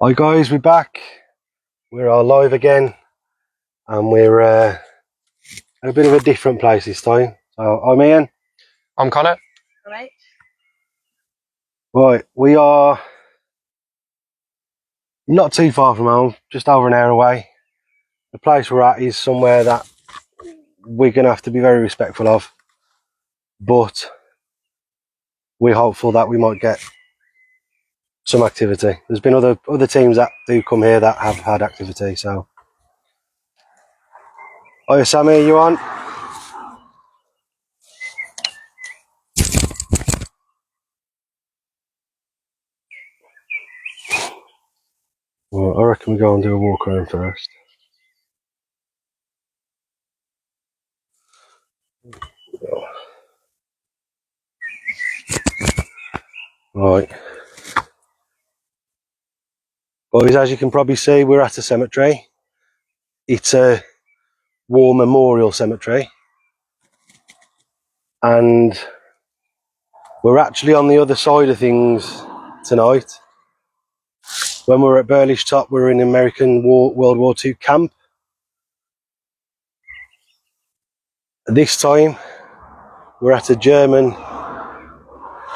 Hi guys, we're back. We're live again, and we're at a bit of a different place this time. So I'm Ian. I'm Connor. Alright. Right, we are not too far from home, just over an hour away. The place we're at is somewhere that we're going to have to be very respectful of, but we're hopeful that we might get some activity. There's been other teams that do come here that have had activity. So, hiya Sammy, are you on? Well, I reckon we go and do a walk around first. Right. Boys, as you can probably see, we're at a cemetery. It's a war memorial cemetery. And we're actually on the other side of things tonight. When we were at Burlish Top, we were in American World War II camp. This time, we're at a German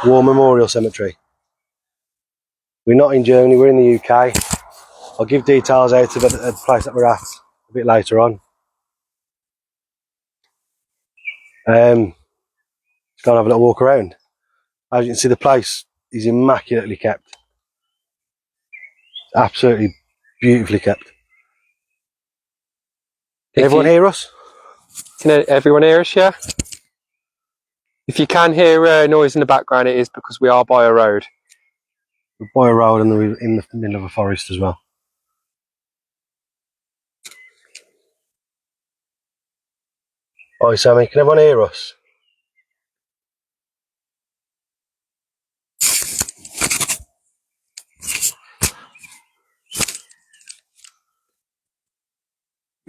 war memorial cemetery. We're not in Germany, we're in the UK. I'll give details out of the place that we're at a bit later on. Let's go and have a little walk around. As you can see, the place is immaculately kept. Absolutely beautifully kept. Can everyone hear us? Can everyone hear us, yeah? If you can hear noise in the background, it is because we are by a road. We're by a road and we're in the middle of a forest as well. Hi Sammy, can everyone hear us?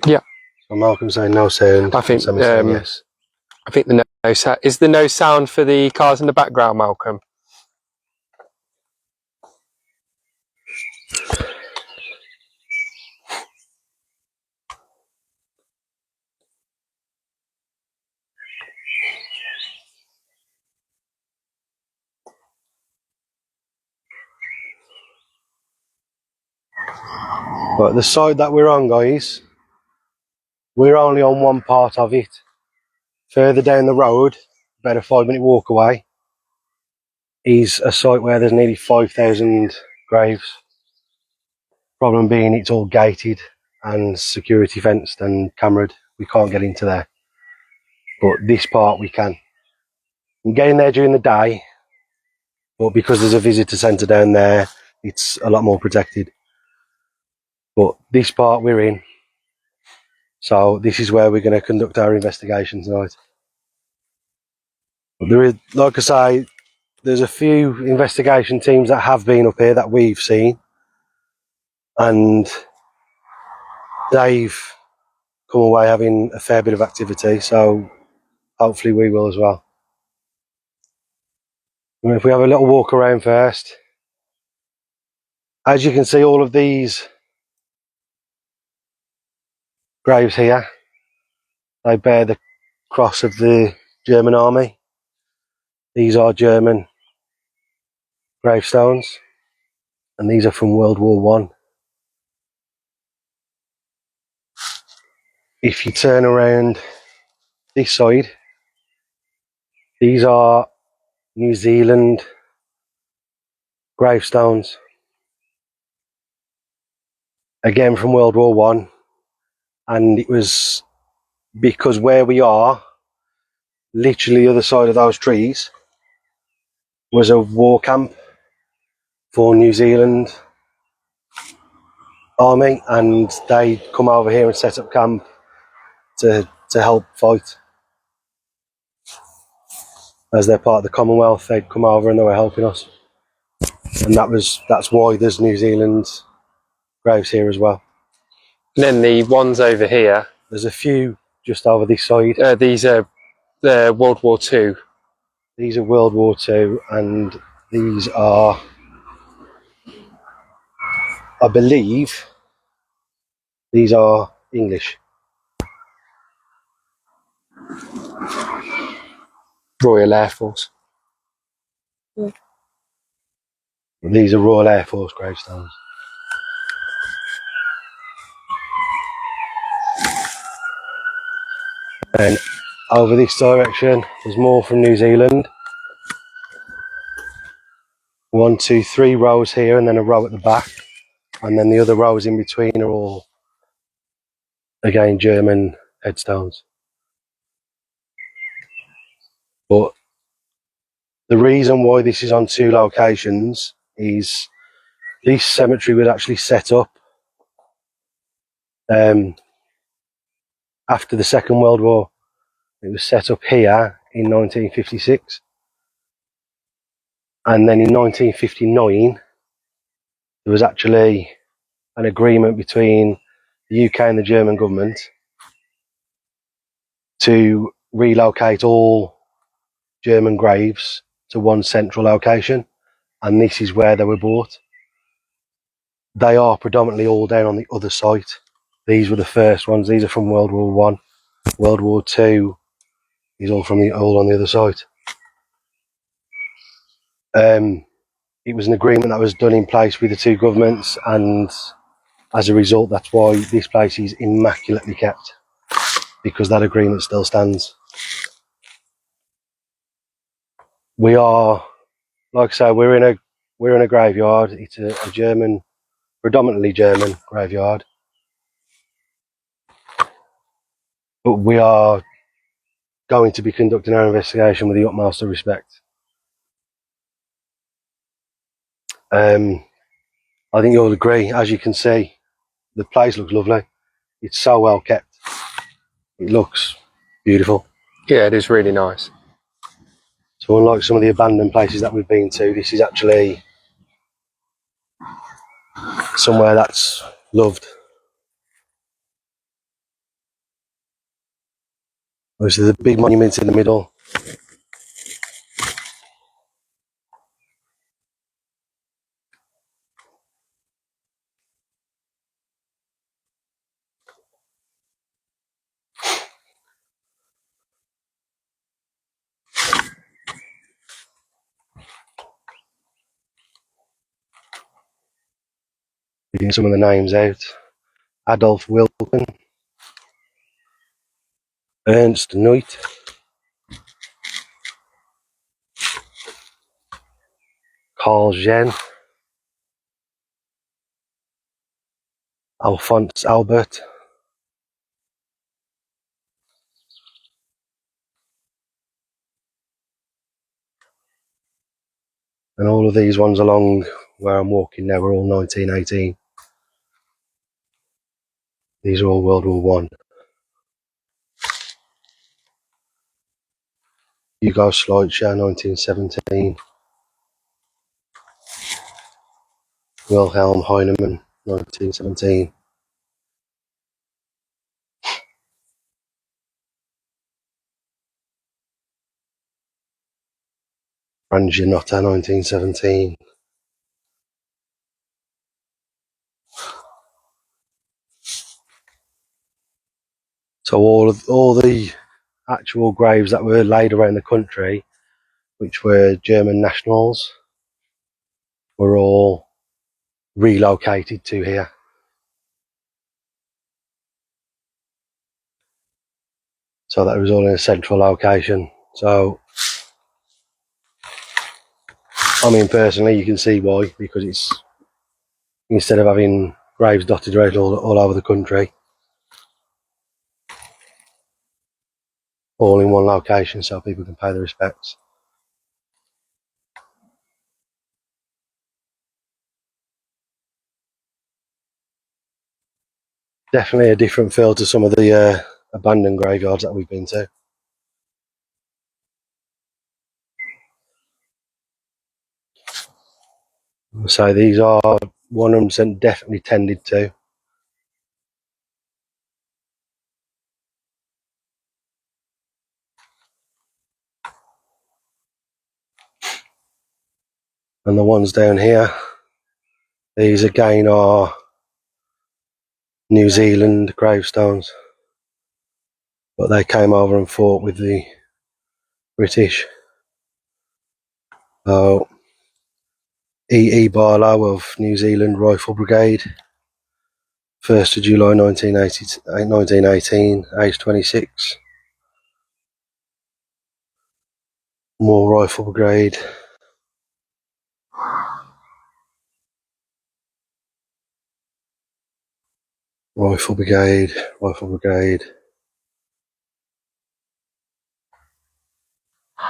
Yeah. So Malcolm's saying no sound. I think Sammy's saying yes. I think the is the no sound for the cars in the background, Malcolm. But the side that we're on, guys, we're only on one part of it. Further down the road, about a 5-minute walk away, is a site where there's nearly 5,000 graves. Problem being it's all gated and security fenced and cameraed. We can't get into there. But this part we can. I'm getting there during the day, but because there's a visitor centre down there, it's a lot more protected. But this part we're in. So this is where we're going to conduct our investigation tonight. But there is, like I say, there's a few investigation teams that have been up here that we've seen, and they've come away having a fair bit of activity, so hopefully we will as well. And if we have a little walk around first, as you can see, all of these graves here, they bear the cross of the German army. These are German gravestones, and these are from World War One. If you turn around this side, these are New Zealand gravestones, again from World War One, and it was because where we are, literally the other side of those trees, was a war camp for New Zealand army, and they come over here and set up camp to help fight. As they're part of the Commonwealth, they'd come over and they were helping us, and that's why there's New Zealand graves here as well. And then the ones over here. There's a few just over this side. These are World War II. These are World War II, and these are I believe these are English. Royal Air Force. These are Royal Air Force gravestones. And over this direction, there's more from New Zealand. 1, 2, 3 rows here, and then a row at the back, and then the other rows in between are all, again, German headstones. But the reason why this is on 2 locations is this cemetery was actually set up after the Second World War. It was set up here in 1956, and then in 1959 there was actually an agreement between the UK and the German government to relocate all German graves to one central location, and this is where they were bought. They are predominantly all down on the other site. These were the first ones. These are from World War One. World War Two is all on the other site. It was an agreement that was done in place with the 2 governments, and as a result, that's why this place is immaculately kept, because that agreement still stands. We are, like I say, we're in a graveyard. It's a German, predominantly German graveyard, but we are going to be conducting our investigation with the utmost of respect. I think you'll agree. As you can see, the place looks lovely. It's so well kept. It looks beautiful. Yeah, it is really nice. So unlike some of the abandoned places that we've been to, this is actually somewhere that's loved. Obviously the big monument in the middle. Reading some of the names out. Adolf Wilken, Ernst Neut, Carl Jen, Alphonse Albert, and all of these ones along where I'm walking now are all 1918. These are all World War One. Yugoslavia, 1917. Wilhelm Heinemann, 1917. Franz Janotta, 1917. So all the actual graves that were laid around the country, which were German nationals, were all relocated to here. So that was all in a central location. So, I mean, personally, you can see why, because it's, instead of having graves dotted around all over the country, all in one location so people can pay their respects. Definitely a different feel to some of the abandoned graveyards that we've been to. So these are 100% definitely tended to. And the ones down here, these again are New Zealand gravestones, but they came over and fought with the British. So E. Barlow of New Zealand Rifle Brigade, 1st of July 1918, age 26. More Rifle Brigade. Rifle Brigade, Rifle Brigade.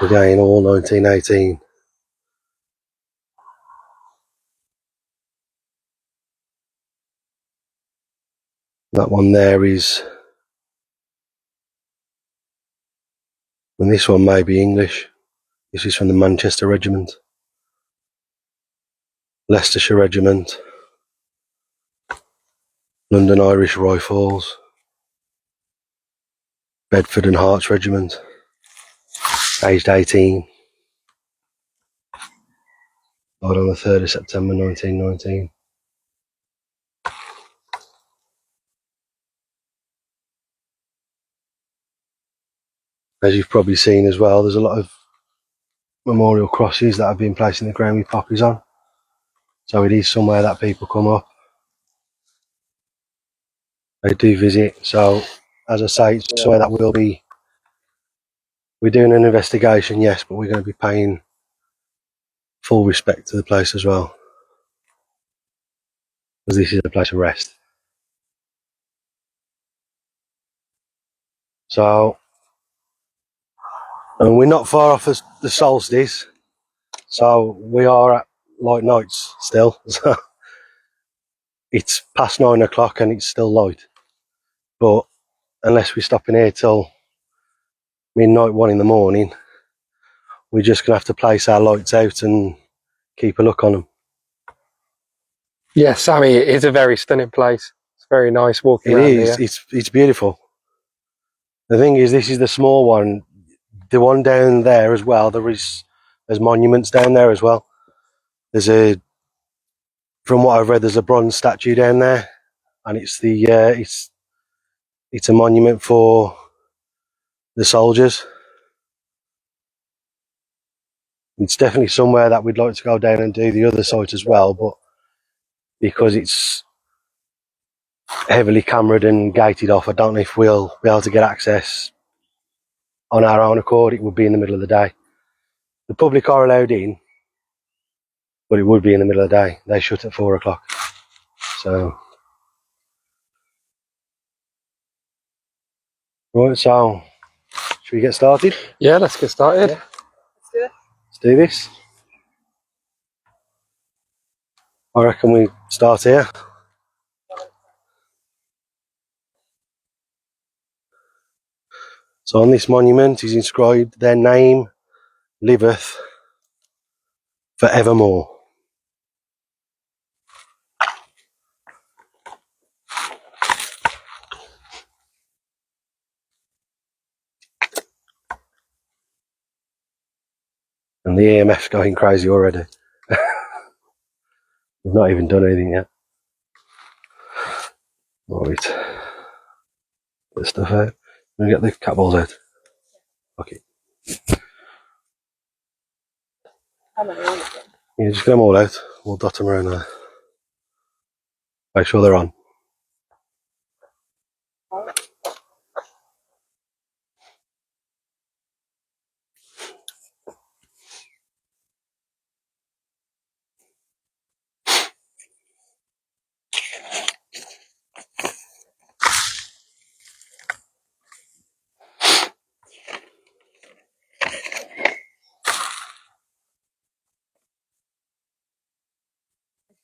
Again, all 1918. That one there is, and this one may be English. This is from the Manchester Regiment, Leicestershire Regiment, London Irish Rifles, Bedford and Herts Regiment, aged 18. Died on the 3rd of September 1919. As you've probably seen as well, there's a lot of memorial crosses that have been placed in the ground with poppies on. So it is somewhere that people come up. They do visit. So, as I say, it's somewhere that we're doing an investigation, yes, but we're going to be paying full respect to the place as well, because this is a place of rest. So, and we're not far off the solstice, so we are at light nights still. So it's past 9 o'clock and it's still light, but unless we stop in here till midnight, 1 in the morning, we're just gonna have to place our lights out and keep a look on them. Yeah, Sammy, it is a very stunning place. It's very nice walking around here. It's beautiful. The thing is, this is the small one. The one down there as well, there's monuments down there as well. From what I've read, there's a bronze statue down there, and it's a monument for the soldiers. It's definitely somewhere that we'd like to go down and do the other site as well, but because it's heavily cameraed and gated off, I don't know if we'll be able to get access on our own accord. It would be in the middle of the day. The public are allowed in, but it would be in the middle of the day. They shut at 4 o'clock. So, right, so should we get started? Yeah, let's get started. Let's do it. Let's do this. I reckon we start here. So on this monument is inscribed, "Their name liveth forevermore." And the EMF's going crazy already. We've not even done anything yet. Right. Get the stuff out. We'll get the cat balls out. Okay. How many on again? Yeah, just get them all out. We'll dot them around there. Make sure they're on.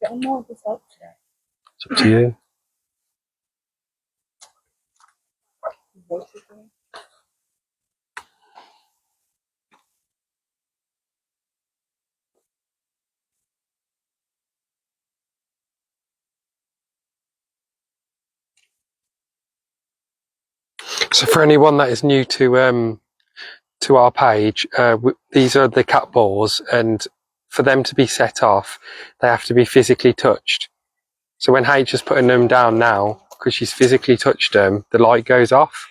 Get on more of this out today. It's up to you. So for anyone that is new to our page, these are the cat balls, and for them to be set off, they have to be physically touched. So when H is putting them down now, because she's physically touched them, the light goes off.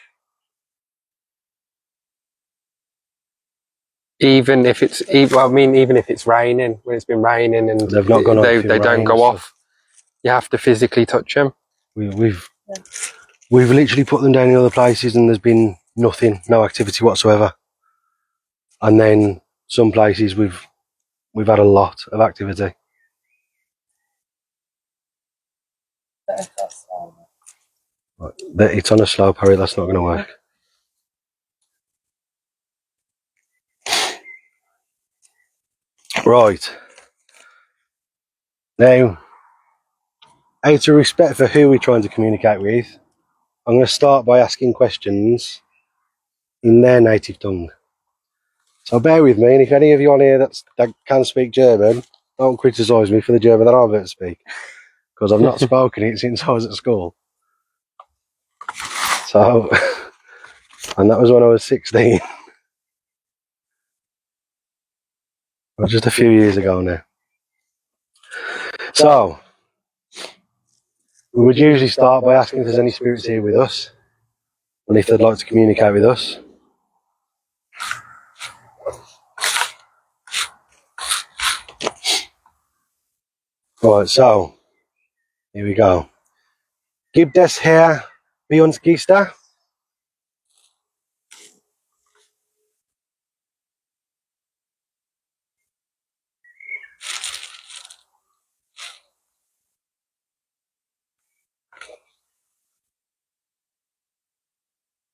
Even if it's even if it's raining, when it's been raining and They've not gone off in they don't rain, go so off. You have to physically touch them. We've literally put them down in other places and there's been nothing, no activity whatsoever. And then some places we've had a lot of activity. It's on a slope, Harry, that's not going to work. Right. Now, out of respect for who we're trying to communicate with, I'm going to start by asking questions in their native tongue. So bear with me, and if any of you on here that can speak German, don't criticise me for the German that I'm about to speak, because I've not spoken it since I was at school. So, and that was when I was 16. It was just a few years ago now. So, we would usually start by asking if there's any spirits here with us, and if they'd like to communicate with us. Right, so, here we go. Gibt es hier bei uns Geister?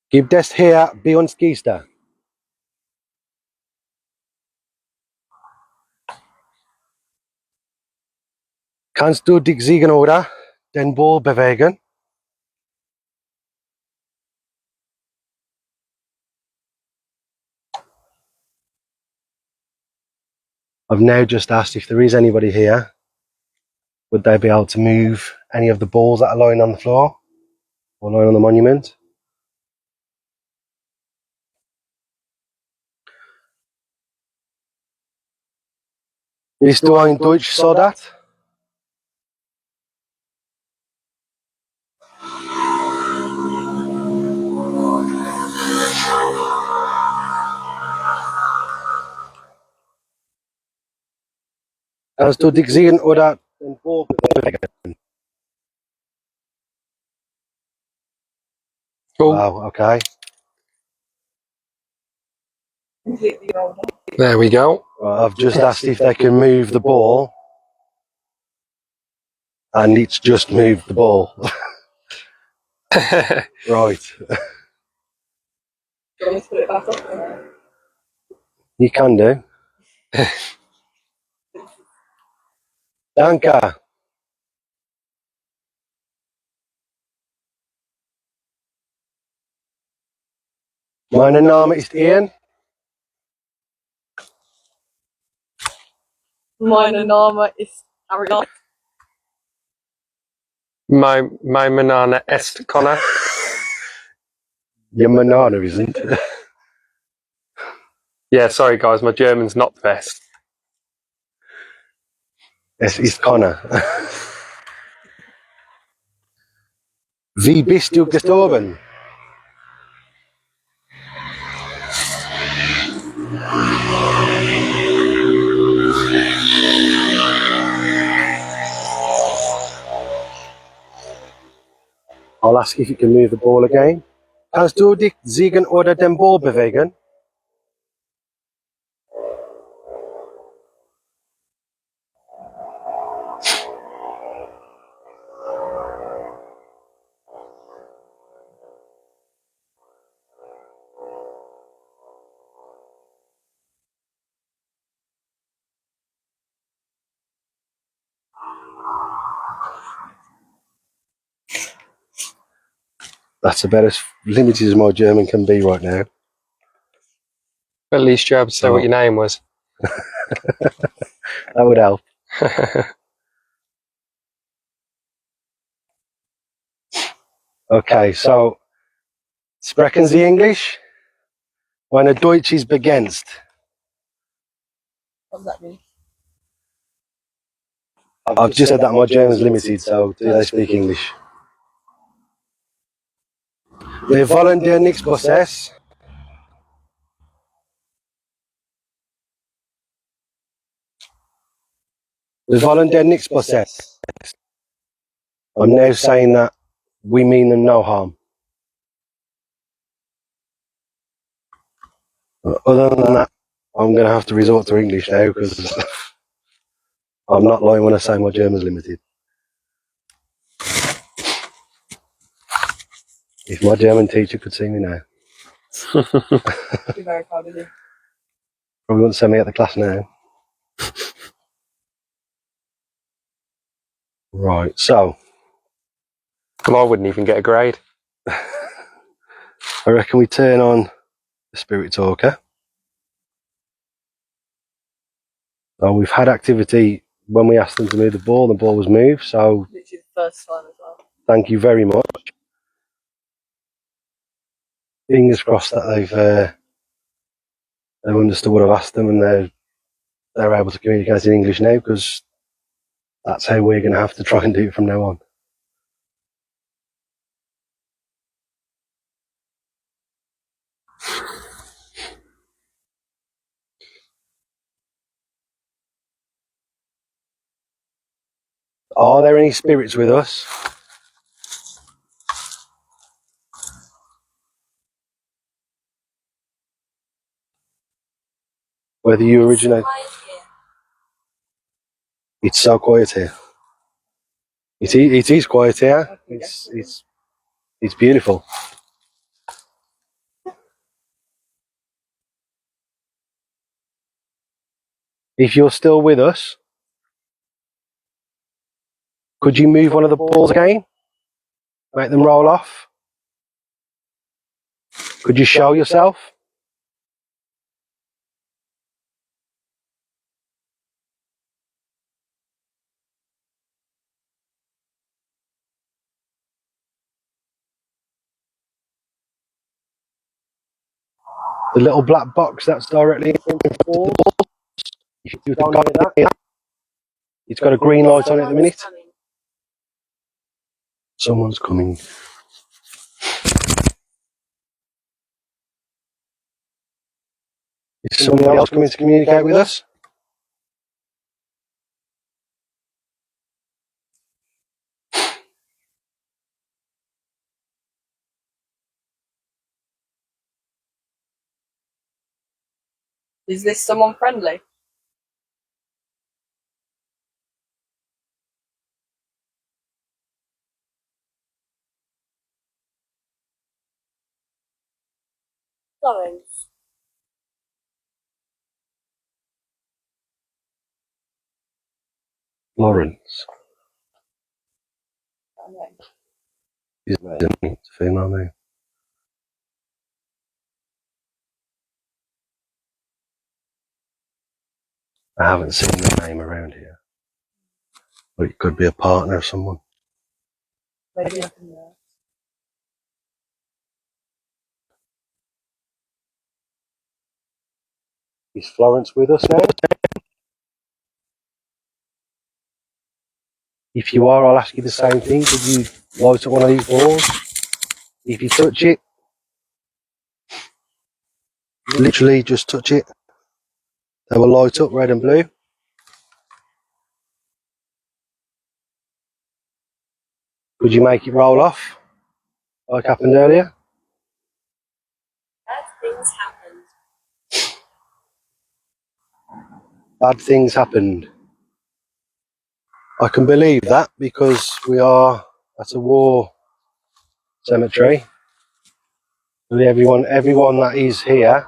Gibt es hier bei uns Geister? Kannst du dich siegen oder den Ball bewegen? I've now just asked if there is anybody here. Would they be able to move any of the balls that are lying on the floor or lying on the monument? Bist du ein Deutschsoldat? Kannst du dich sehen oder den Ball bewegen? Oh, Wow, okay. Completely rolled up. there we go. Right, I've just asked if they can move the ball, and it's just moved the ball. Right. Do you want me to put it back up? Or? You can do. Danke. Mein Name ist Ian. Mein Name ist Ariana. My banana est Connor. Your banana isn't. Yeah, sorry guys, my German's not the best. Es ist Connor. Wie bist du gestorben? I'll ask if you can move the ball again. Kannst du dich siegen oder den Ball bewegen? That's about as limited as my German can be right now. At least you're able to say what your name was. That would help. Okay, so sprechen Sie English? Meine Deutsch ist begrenzt. What does that mean? I've just said that my German's limited, so do they speak English? Wir wollen dir nichts Böses. Wir wollen dir nichts Böses. I'm now saying that we mean them no harm. Other than that, I'm going to have to resort to English now because I'm not lying when I say my German's limited. If my German teacher could see me now, Be very proud of you. probably wouldn't send me out the class now. Right, so Well, I wouldn't even get a grade. I reckon we turn on the Spirit Talker. So we've had activity when we asked them to move the ball was moved, so Literally the first time as well. thank you very much. Fingers crossed that they've understood what I've asked them and they're able to communicate in English now, because that's how we're going to have to try and do it from now on. Are there any spirits with us? Whether you originate... It's so quiet here. It is quiet here. It's beautiful. If you're still with us, could you move one of the balls again? Make them roll off? Could you show yourself? The little black box that's directly in front of the ball. If you don't know that, it's got a green light on it at the minute. Someone's coming. Is somebody else coming to communicate with us? Is this someone friendly? Lawrence. Lawrence. Okay. He's a female name. I haven't seen the name around here. But it could be a partner of someone. Maybe I can Is Florence with us now? If you are, I'll ask you the same thing. Could you light up one of these balls? If you touch it, literally just touch it, they will light up red and blue. Could you make it roll off, like happened earlier? Bad things happened. Bad things happened. I can believe that because we are at a war cemetery. Everyone that is here.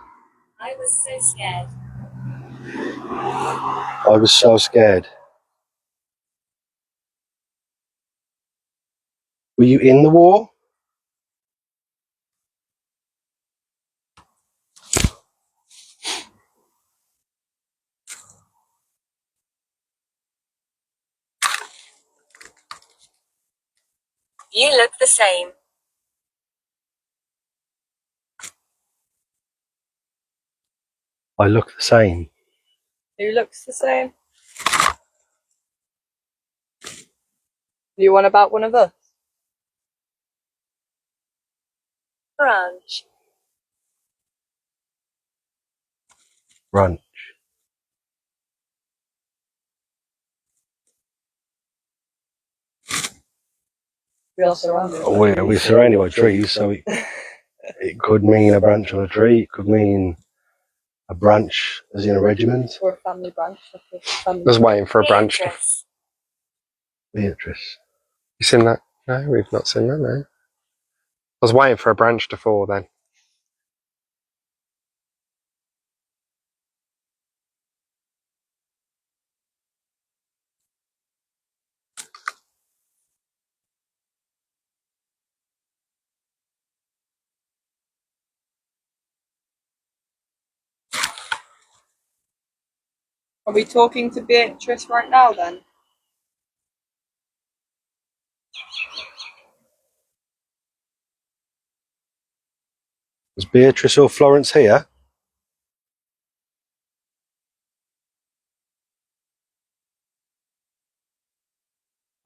I was so scared. I was so scared. Were you in the war? You look the same. I look the same. Who looks the same? Do you want about one of us? Branch. Branch. We are surrounded by We're trees. surrounded by trees, so it could mean a branch on a tree. It could mean a branch as in a regiment. Or a family branch. Like a family I was tree. waiting for a branch to... Beatrice. Beatrice. You seen that? No, we've not seen that, no. I was waiting for a branch to fall then. Are we talking to Beatrice right now then? Is Beatrice or Florence here?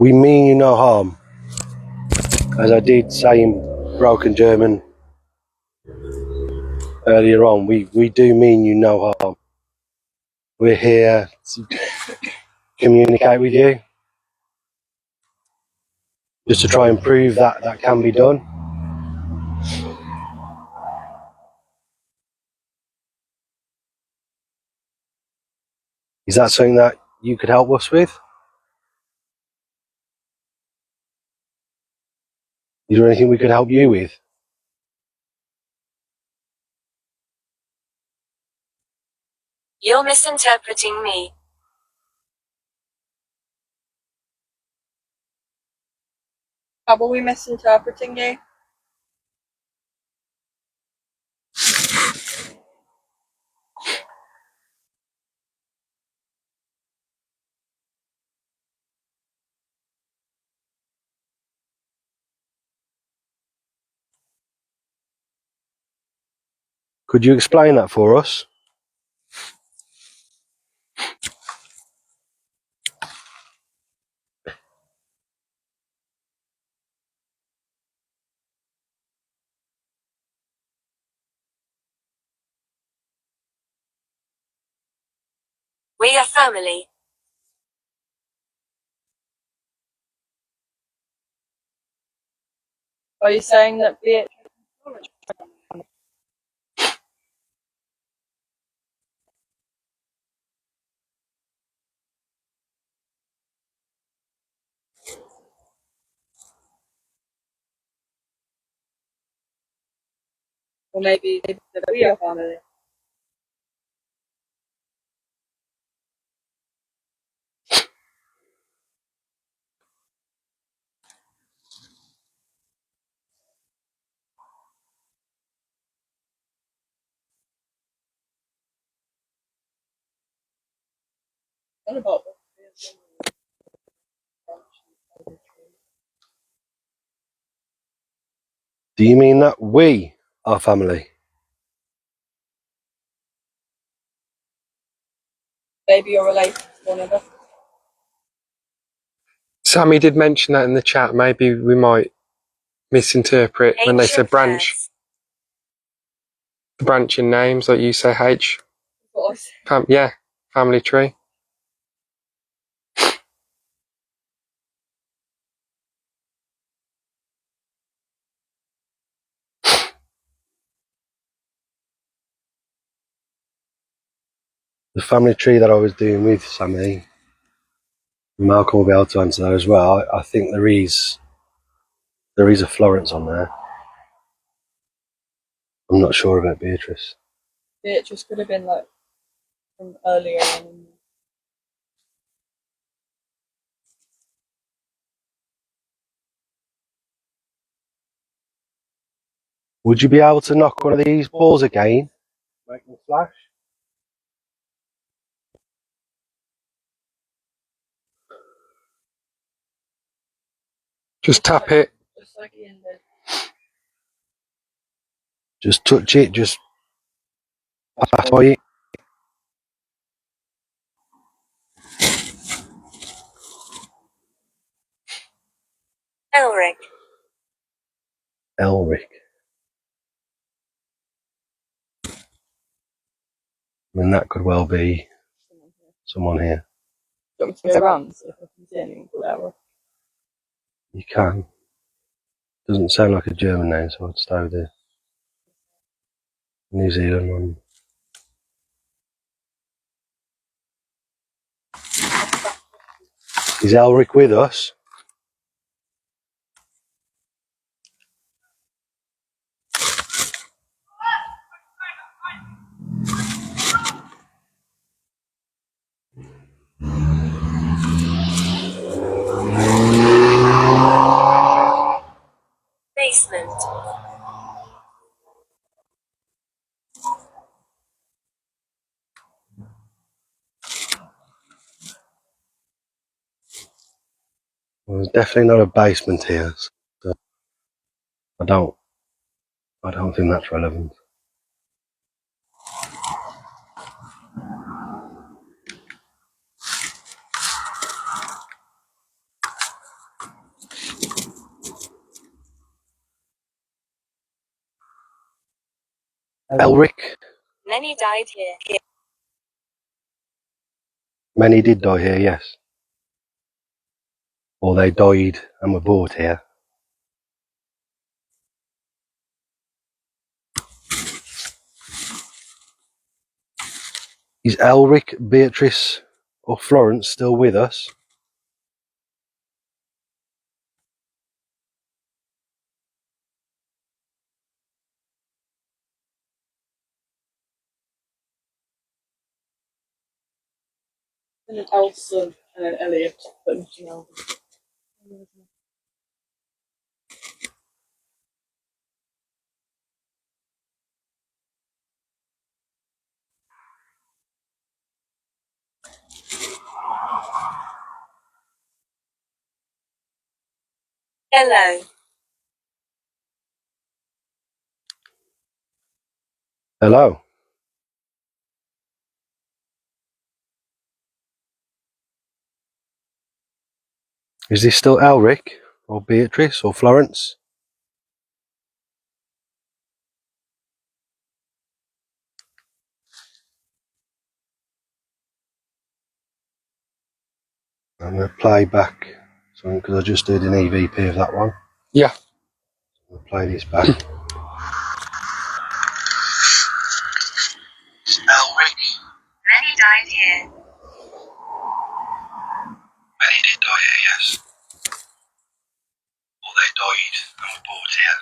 We mean you no harm. As I did say in broken German earlier on, we do mean you no harm. We're here to communicate with you, just to try and prove that that can be done. Is that something that you could help us with? Is there anything we could help you with? You're misinterpreting me. How are we misinterpreting you? Could you explain that for us? We are family. Are you saying that Beatrice or maybe that we are family? What about Do you mean that we are family? maybe you're related to one another? Sammy did mention that in the chat. Maybe we might misinterpret when they said Ancient branch. verse. The branch in names, like you say H. What I said. Yeah, family tree. The family tree that I was doing with Sammy, Malcolm will be able to answer that as well. I think there is a Florence on there. I'm not sure about Beatrice. Beatrice could have been like from earlier on. Would you be able to knock one of these balls again? Make them flash? Just tap it. Just like Ian did. Just touch it, just pass by it. Elric. Elric. And that could well be someone here. Do you want me to go around and see if I can see anything called Errol? You can. Doesn't sound like a German name, so I'd stay with the New Zealand one. Is Elric with us? Basement. Well, there's definitely not a basement here, so I don't think that's relevant. Elric? Many died here. Many did die here, yes. Or they died and were brought here. Is Elric, Beatrice, or Florence still with us? And then Elson and then Elliot, but nothing else. Hello. Hello? Is this still Elric, or Beatrice, or Florence? I'm going to play back something because I just did an EVP of that one. Yeah. I'll play this back. Elric. Many died here. Many did die here, yes. Or they died and were brought here.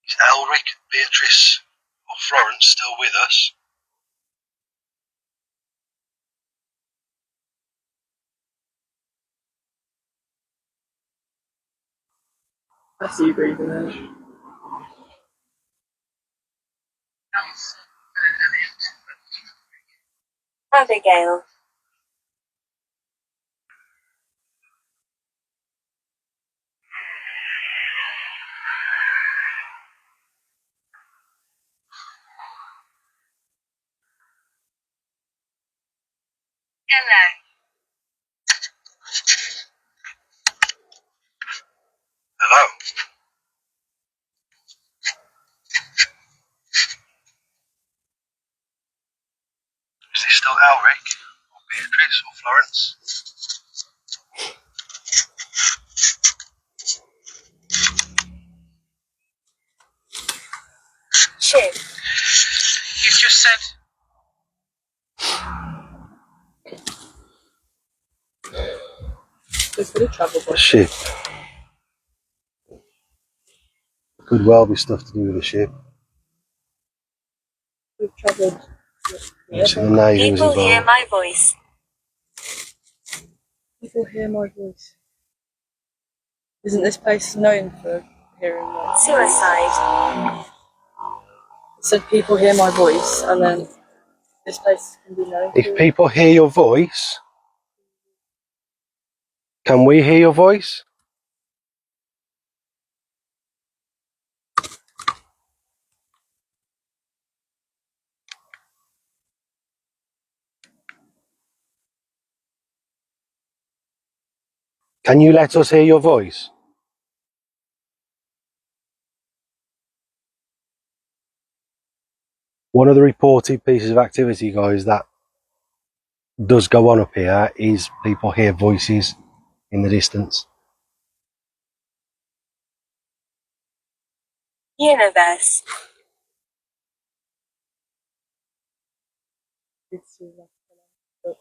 Is Elric, Beatrice, or Florence still with us? I see you breathing there. Abigail. Hello. Hello? Is this still Elric, or Beatrice, or Florence? Ship. You've just said... There's been a travel A bus. ship. Could well be stuff to do with the ship. We've travelled. Obviously the Navy was People hear involved. my voice. People hear my voice. Isn't this place known for hearing my voice? Suicide. It said people hear my voice, and then this place can be known If for people hear your voice, can we hear your voice? Can you let us hear your voice? One of the reported pieces of activity, guys, that does go on up here is people hear voices in the distance. Universe. It's that.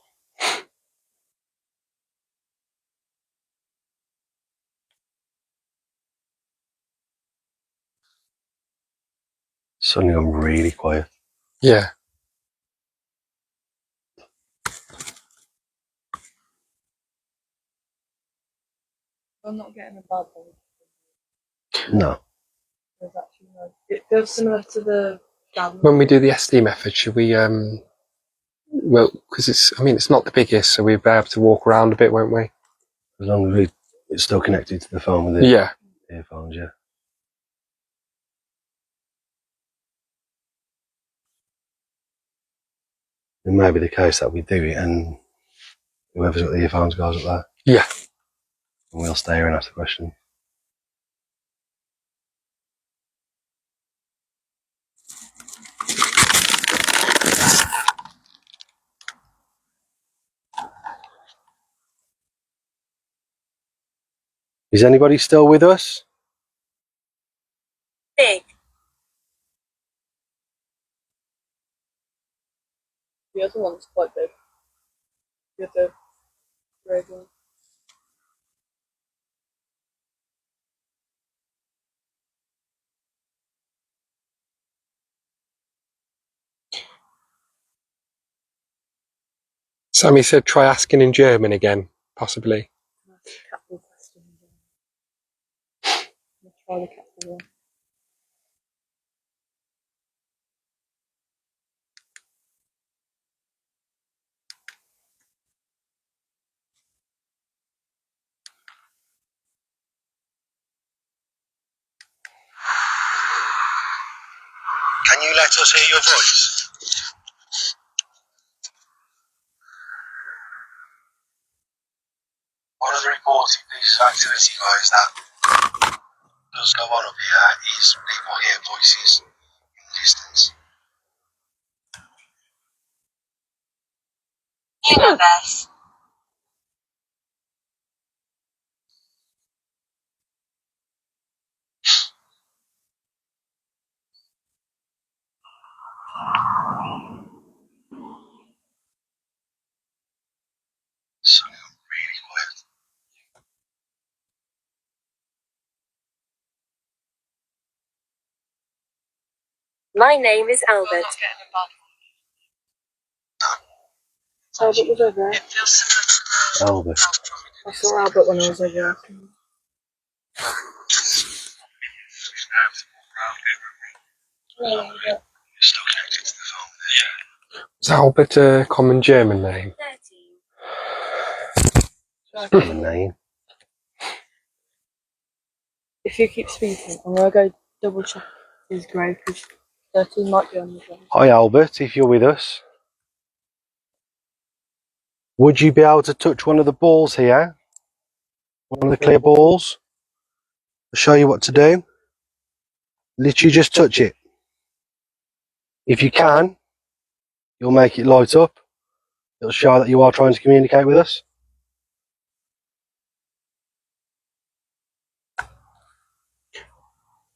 Suddenly I'm really quiet. Yeah. I'm not getting a bad one. No. There's actually no. It feels similar to the dam. When we do the SD method, should we, well, because it's not the biggest, so we'll be able to walk around a bit, won't we? As long as it's still connected to the phone with the Yeah. earphones, yeah. It may be the case that we do it and whoever's got the earphones goes up there. Yeah. And we'll stay here and ask the question. Is anybody still with us? Big. The other one's quite big. The other red one. Sammy said try asking in German again, possibly. Capital question. Let's try the capital one. Can you let us hear your voice? One of the reported pieces of activity, guys, that does go on up here is people hear voices in the distance. Universe. So I'm really quiet. My name is Albert. Albert was over there. Albert. I saw Albert when I was over there. Still connected to the phone there. Is Albert a common German name? 13. Common name. If you keep speaking, I'm gonna go double check his grade because 13 might be on the ground. Hi Albert, if you're with us. Would you be able to touch one of the balls here? One of the clear balls? I'll show you what to do. Literally just touch it. If you can, you'll make it light up. It'll show that you are trying to communicate with us.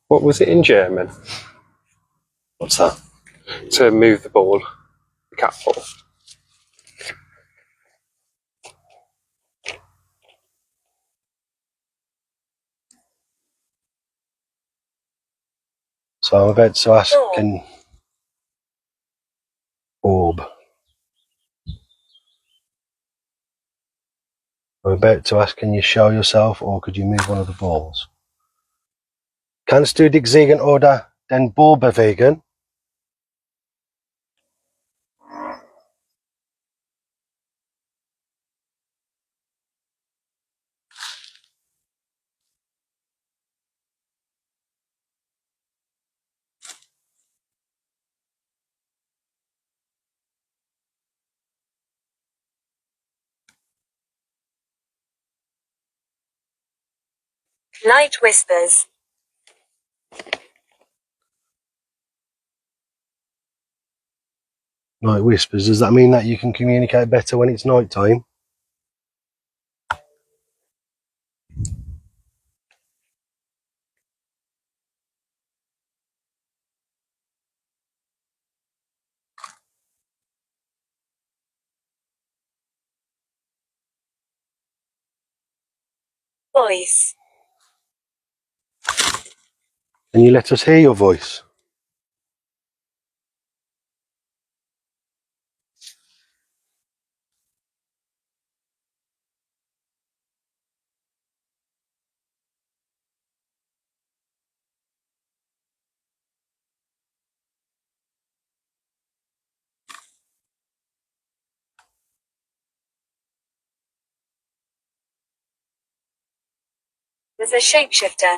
What was it in German? What's that? To move the ball, the cat ball. So I'm about to ask, can orb. I'm about to ask, can you show yourself or could you move one of the balls? Kannst du dich sehen oder den Ball bewegen? Light whispers. Night whispers. Does that mean that you can communicate better when it's night time? Voice. Can you let us hear your voice? There's a shapeshifter.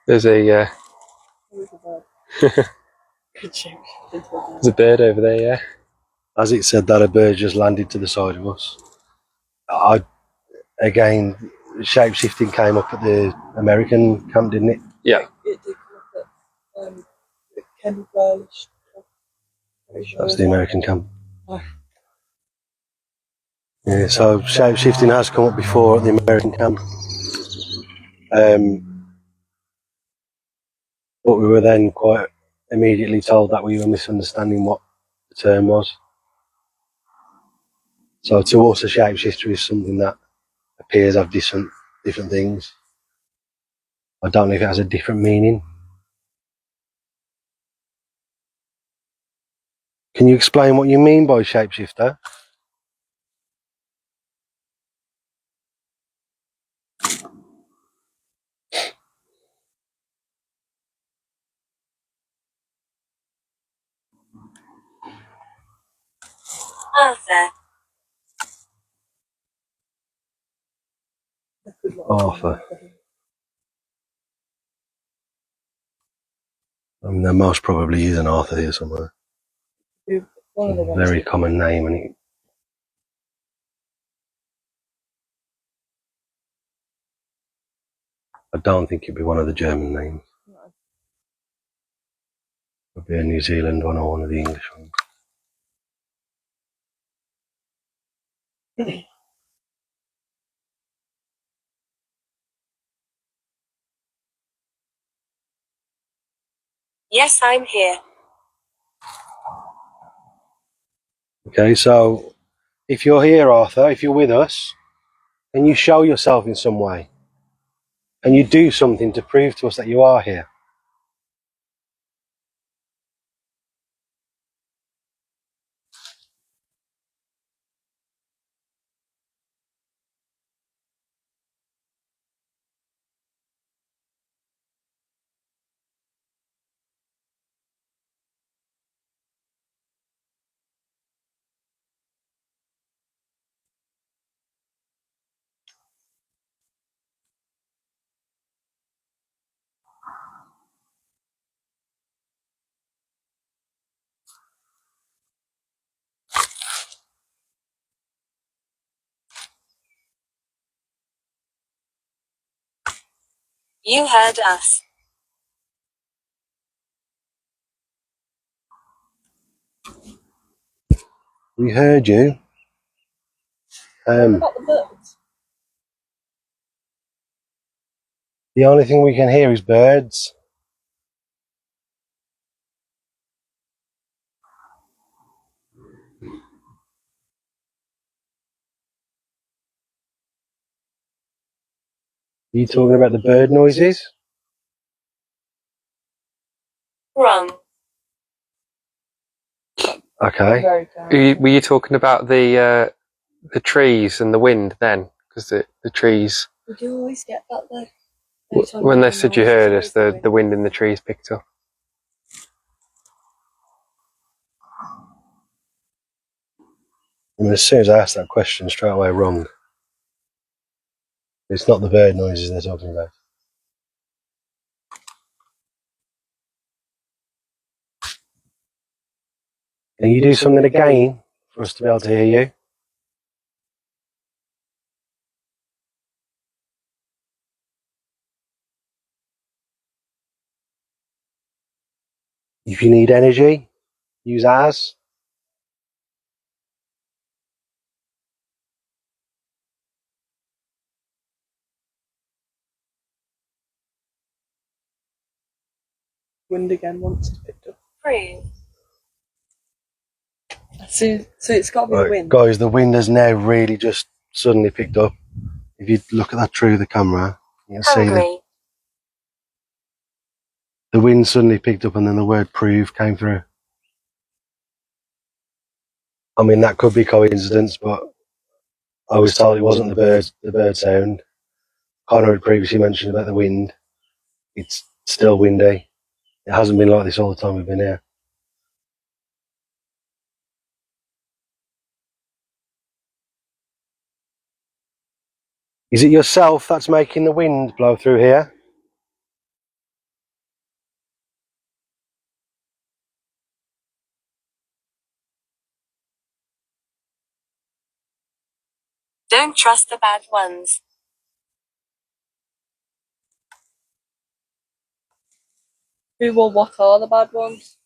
There's a Good shape. there's a bird over there. Yeah. As it said that, a bird just landed to the side of us. Again, shape-shifting came up at the American camp, didn't it? Yeah. It did come up at Kendall Burlish. That's the American camp. Oh. Yeah, so shape-shifting has come up before at the American camp. But we were then quite immediately told that we were misunderstanding what the term was. So to us, a shapeshifter is something that appears to have different things. I don't know if it has a different meaning. Can you explain what you mean by shapeshifter? Arthur. Arthur. I mean, there most probably is an Arthur here somewhere. One of the ones. Very common name, and it. I don't think it'd be one of the German names. No. It'd be a New Zealand one or one of the English ones. Yes, I'm here. Okay, so if you're here, Arthur, if you're with us, can you show yourself in some way? Can you do something to prove to us that you are here? You heard us. We heard you. What about the birds? The only thing we can hear is birds. Are you talking about the bird noises? Wrong. Okay. Very good. Were you talking about the trees and the wind then? Because the trees, We do always get that though. when they said you heard us, the wind in the trees picked up. I mean, as soon as I asked that question, straight away wrong. It's not the bird noises they're talking about. Can you do something again for us to be able to hear you? If you need energy, use ours. Wind again once it's picked up. Prove. So it's got to be the wind. Guys, the wind has now really just suddenly picked up. If you look at that through the camera, you can see that Hungry. the wind suddenly picked up and then the word prove came through. I mean, that could be coincidence, but I was told it wasn't the bird sound. Connor had previously mentioned about the wind. It's still windy. It hasn't been like this all the time we've been here. Is it yourself that's making the wind blow through here? Don't trust the bad ones. Who or what are the bad ones?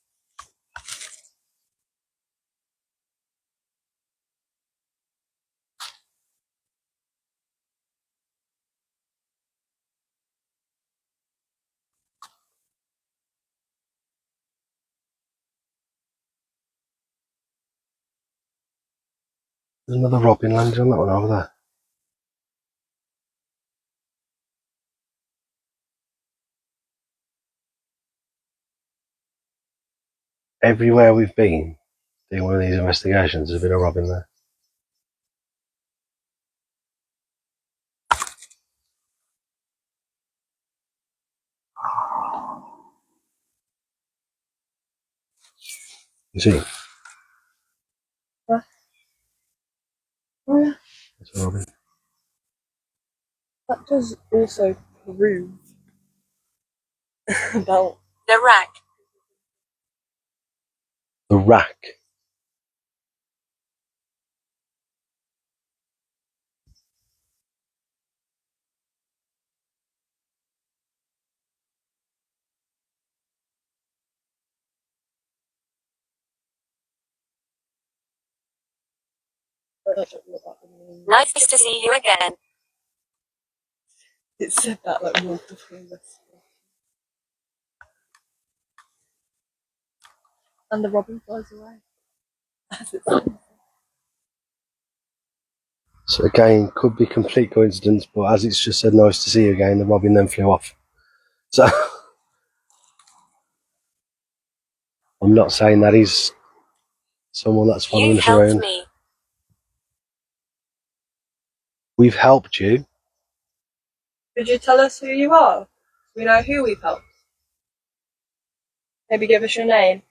There's another robin landing on that one over there. Everywhere we've been doing one of these investigations, there's been a robin there. You see? What? Oh yeah. It's a robin. That does also prove about The rack. The rack. Nice to see you again. it said that like multiple times. And the robin flies away. As it says. So again, could be complete coincidence, but as it's just said nice to see you again, the robin then flew off. So I'm not saying that he's someone that's following You've us helped around. me. We've helped you. Could you tell us who you are? We know who we've helped. Maybe give us your name.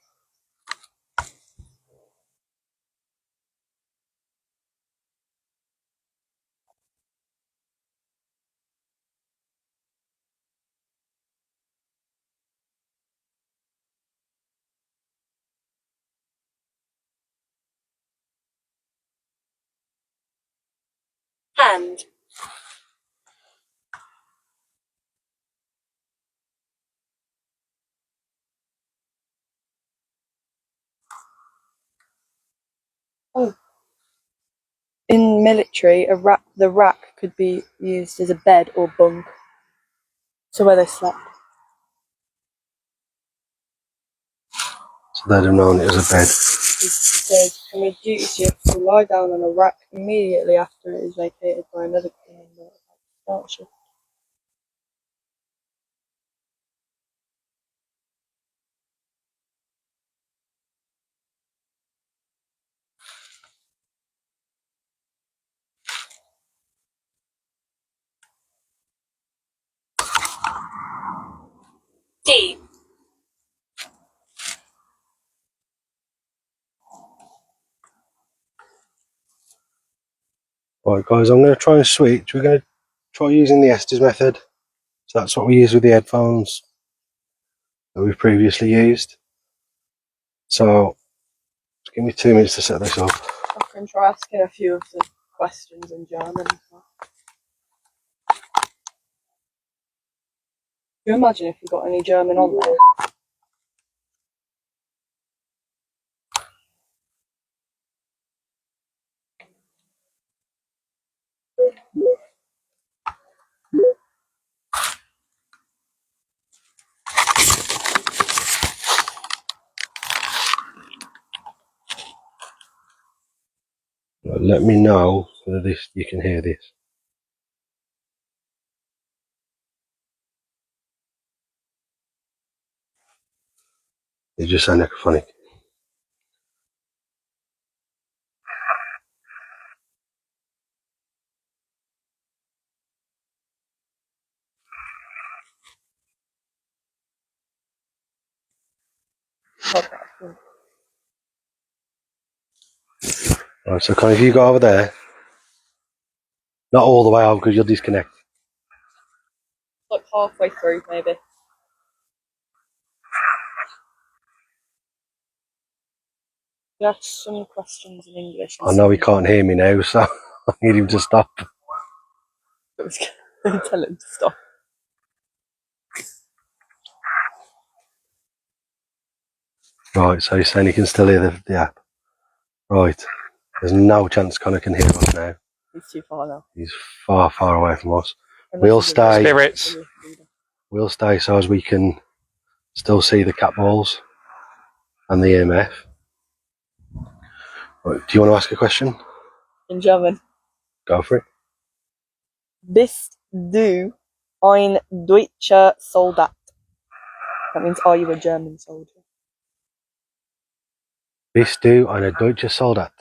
Hand. Oh. In military, the rack could be used as a bed or bunk. So where they slept. So they'd have known it was a bed. It says, from your duties, you have to lie down on a rack immediately after it is vacated by another crew member. Start shift. D. Right guys, I'm going to try and switch. We're going to try using the Estes method. So that's what we use with the headphones that we've previously used. So just give me 2 minutes to set this up. I can try asking a few of the questions in German. Can you imagine if you got any German on there? Let me know whether you can hear this. It just sounds echophonic. Right, so kind of you go over there. Not all the way over because you'll disconnect. Like halfway through, maybe. Ask some questions in English. I know he can't hear me now, so I need him to stop. Tell him to stop. Right, so he's saying he can still hear the app. Right, there's no chance Connor can hear us now. He's too far now. He's far, far away from us. Unless We'll he's a stay. Spirits. We'll stay so as we can still see the cat balls and the EMF. Right, do you want to ask a question? In German. Go for it. Bist du ein deutscher Soldat? That means, are you a German soldier? Bist du ein deutscher Soldat?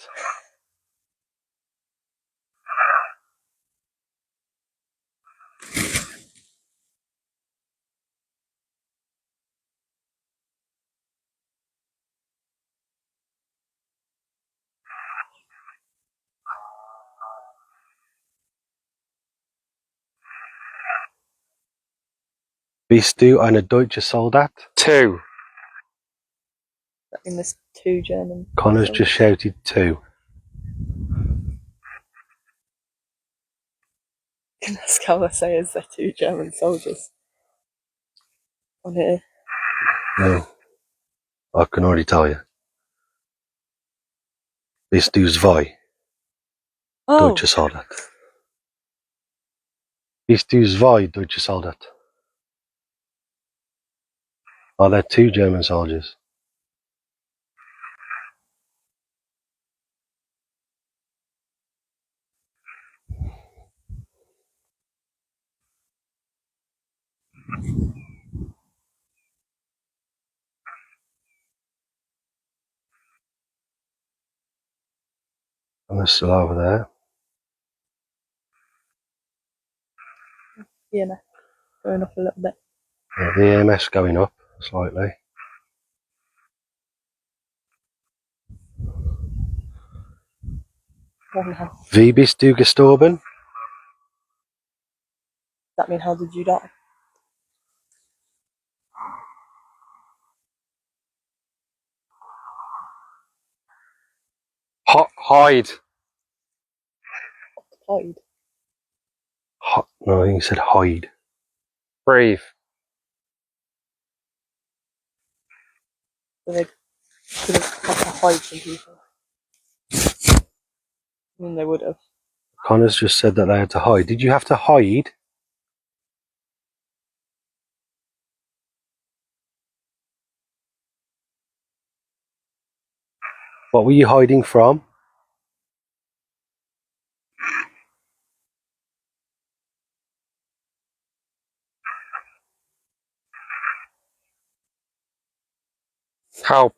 Bist du ein deutscher Soldat? 2. That means there's two German. Connor's soldiers. just shouted 2. Can ask how I say is there two German soldiers on here. No, I can already tell you. Bist du zwei Oh, deutsche Soldat? Bist du zwei deutsche Soldat? Are there 2 German soldiers? And they're still over there. yeah, no. Going off a little bit. Yeah, the EMF's going up slightly. Does Wie bist du gestorben? that mean how did you die? Hide. Occupied. No, I think he said hide. Breathe. So they could have had to hide from people. I mean, they would have. Connor's just said that they had to hide. Did you have to hide? What were you hiding from? Help.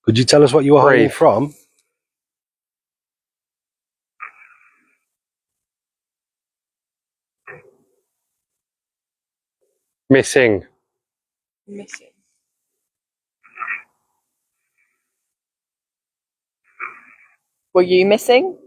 Could you tell us what you were hiding Breathe. from? Missing. Missing. Were you missing?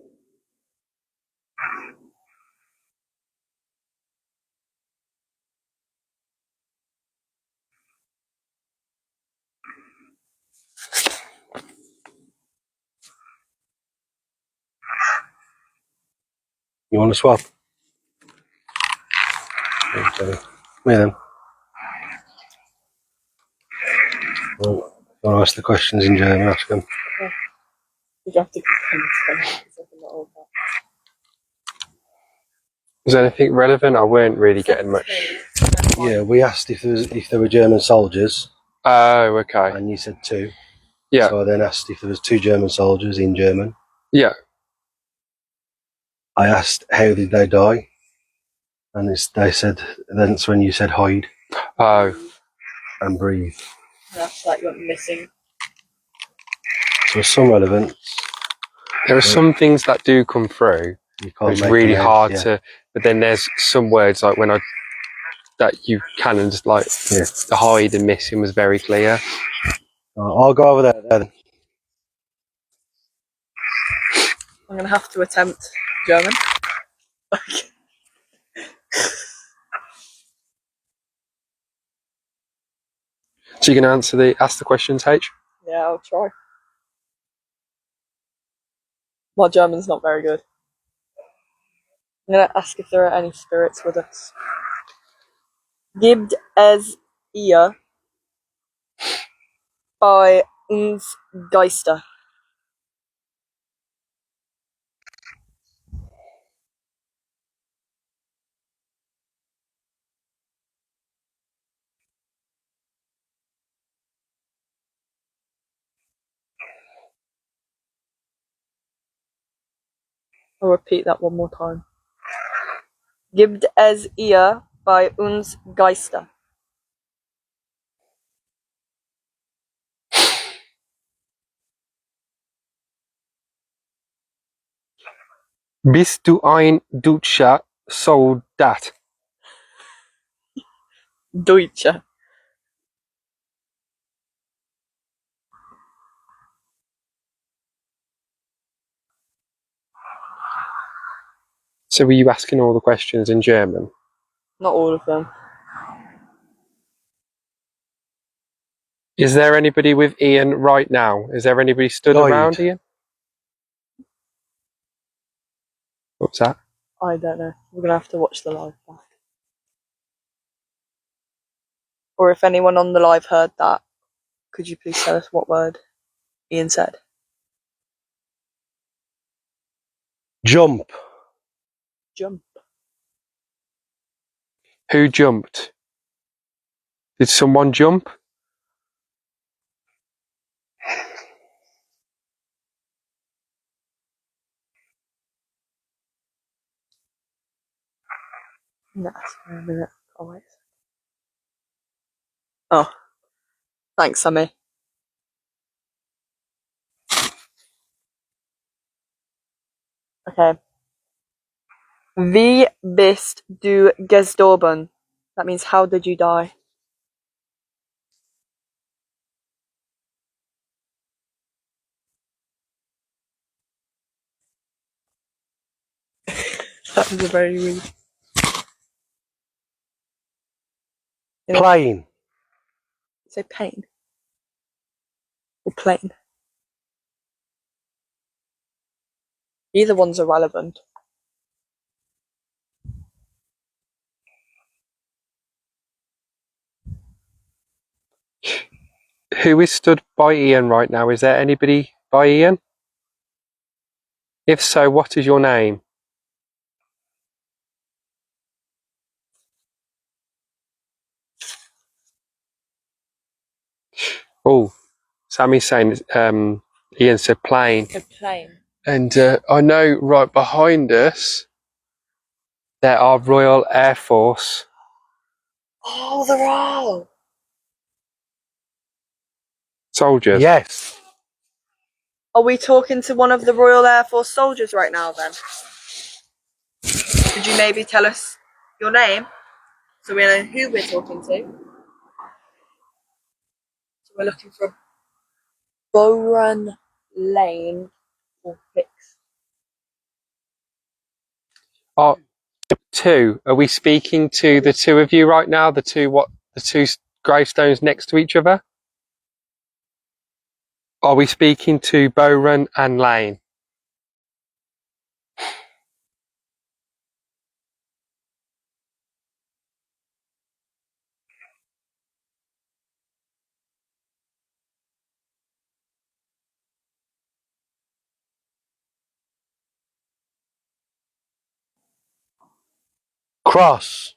You want to swap? Okay. Yeah, then. Well, if you want to ask the questions in German, ask them. You have to confirm. Was there anything relevant? I weren't really getting much. Yeah, we asked if there were German soldiers, Oh, okay. and you said 2. Yeah. So I then asked if there was 2 German soldiers in German. Yeah. I asked how did they die, and they said that's when you said hide Oh. and breathe. That's like you went missing. So there's some relevance. There are some things that do come through. You can't It's make really them out, hard yeah. to, but then there's some words like that you can and just like the hide and missing was very clear. I'll go over there then. I'm gonna have to attempt German. So you can ask the questions, H? Yeah, I'll try. My German's not very good. I'm gonna ask if there are any spirits with us. Gibt es ihr bei uns Geister? I'll repeat that one more time. Gibt es ihr bei uns Geister? Bist du ein deutscher Soldat? Deutsche. So were you asking all the questions in German? Not all of them. Is there anybody with Ian right now? Is there anybody stood Died. around Ian? What's that? I don't know. We're gonna have to watch the live back. Or if anyone on the live heard that, could you please tell us what word Ian said? Jump. Jump. Who jumped? Did someone jump? No, for a minute. Oh, wait. Oh. Thanks, Sammy. Okay. Wie bist du gestorben? That means how did you die? That was a very rude. Plane. Say pain. Or plane. Either one's irrelevant. Who is stood by Ian right now? Is there anybody by Ian? If so, what is your name? Oh, Sammy's saying Ian said plane. A plane. And I know right behind us there are Royal Air Force. Oh, they're all. Soldiers. Yes. Are we talking to one of the Royal Air Force soldiers right now then? Could you maybe tell us your name so we know who we're talking to? So we're looking for Bowen Lane or Hicks. Oh, 2. Are we speaking to the 2 of you right now? The 2 gravestones next to each other? Are we speaking to Bowen and Lane? Cross.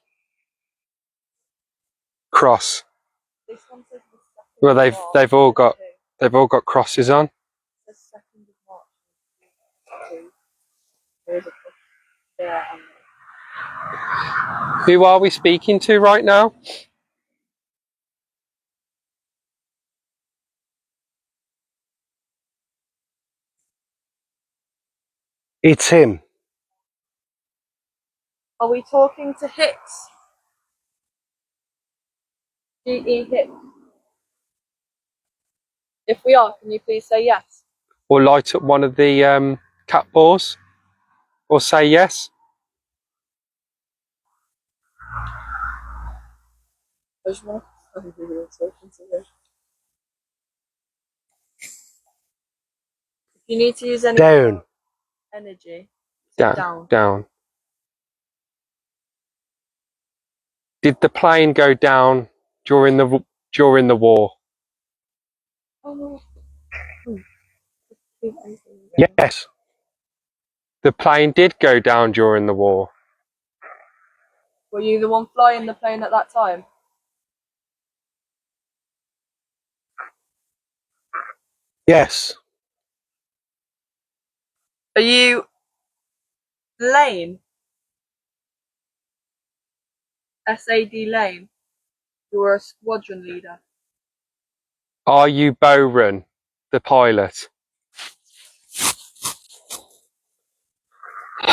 Cross. This one says the 2nd Well, of they've March, all got 22. they've all got crosses on. The 2nd of March, 22. There is a cross there and there. Who are we speaking to right now? It's him. Are we talking to Hicks? G.E. Hicks? If we are, can you please say yes? Or light up one of the cat balls? Or say yes? I just want to know who we're talking to. If you need to use any Down. energy, say down. Down. Did the plane go down during the war? Oh no. Yes. The plane did go down during the war. Were you the one flying the plane at that time? Yes. Are you Lane? S.A.D. Lane? You were a squadron leader. Are you Bowron, the pilot?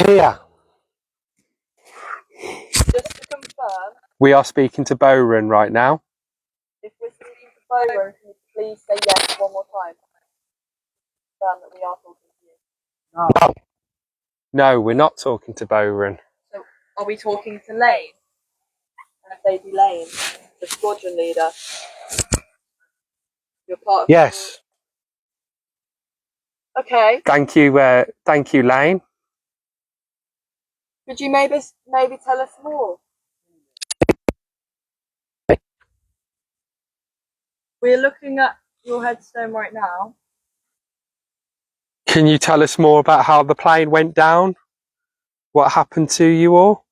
Here. Just to confirm, We are speaking to Bowron right now. if we're speaking to Byron, can you please say yes one more time? Confirm that we are talking to you. No. No, we're not talking to Bowron. So, are we talking to Lane? S.A.D. Lane, the squadron leader. You're part of. Yes. Okay. Thank you, Lane. Could you maybe tell us more? We're looking at your headstone right now. Can you tell us more about how the plane went down? What happened to you all?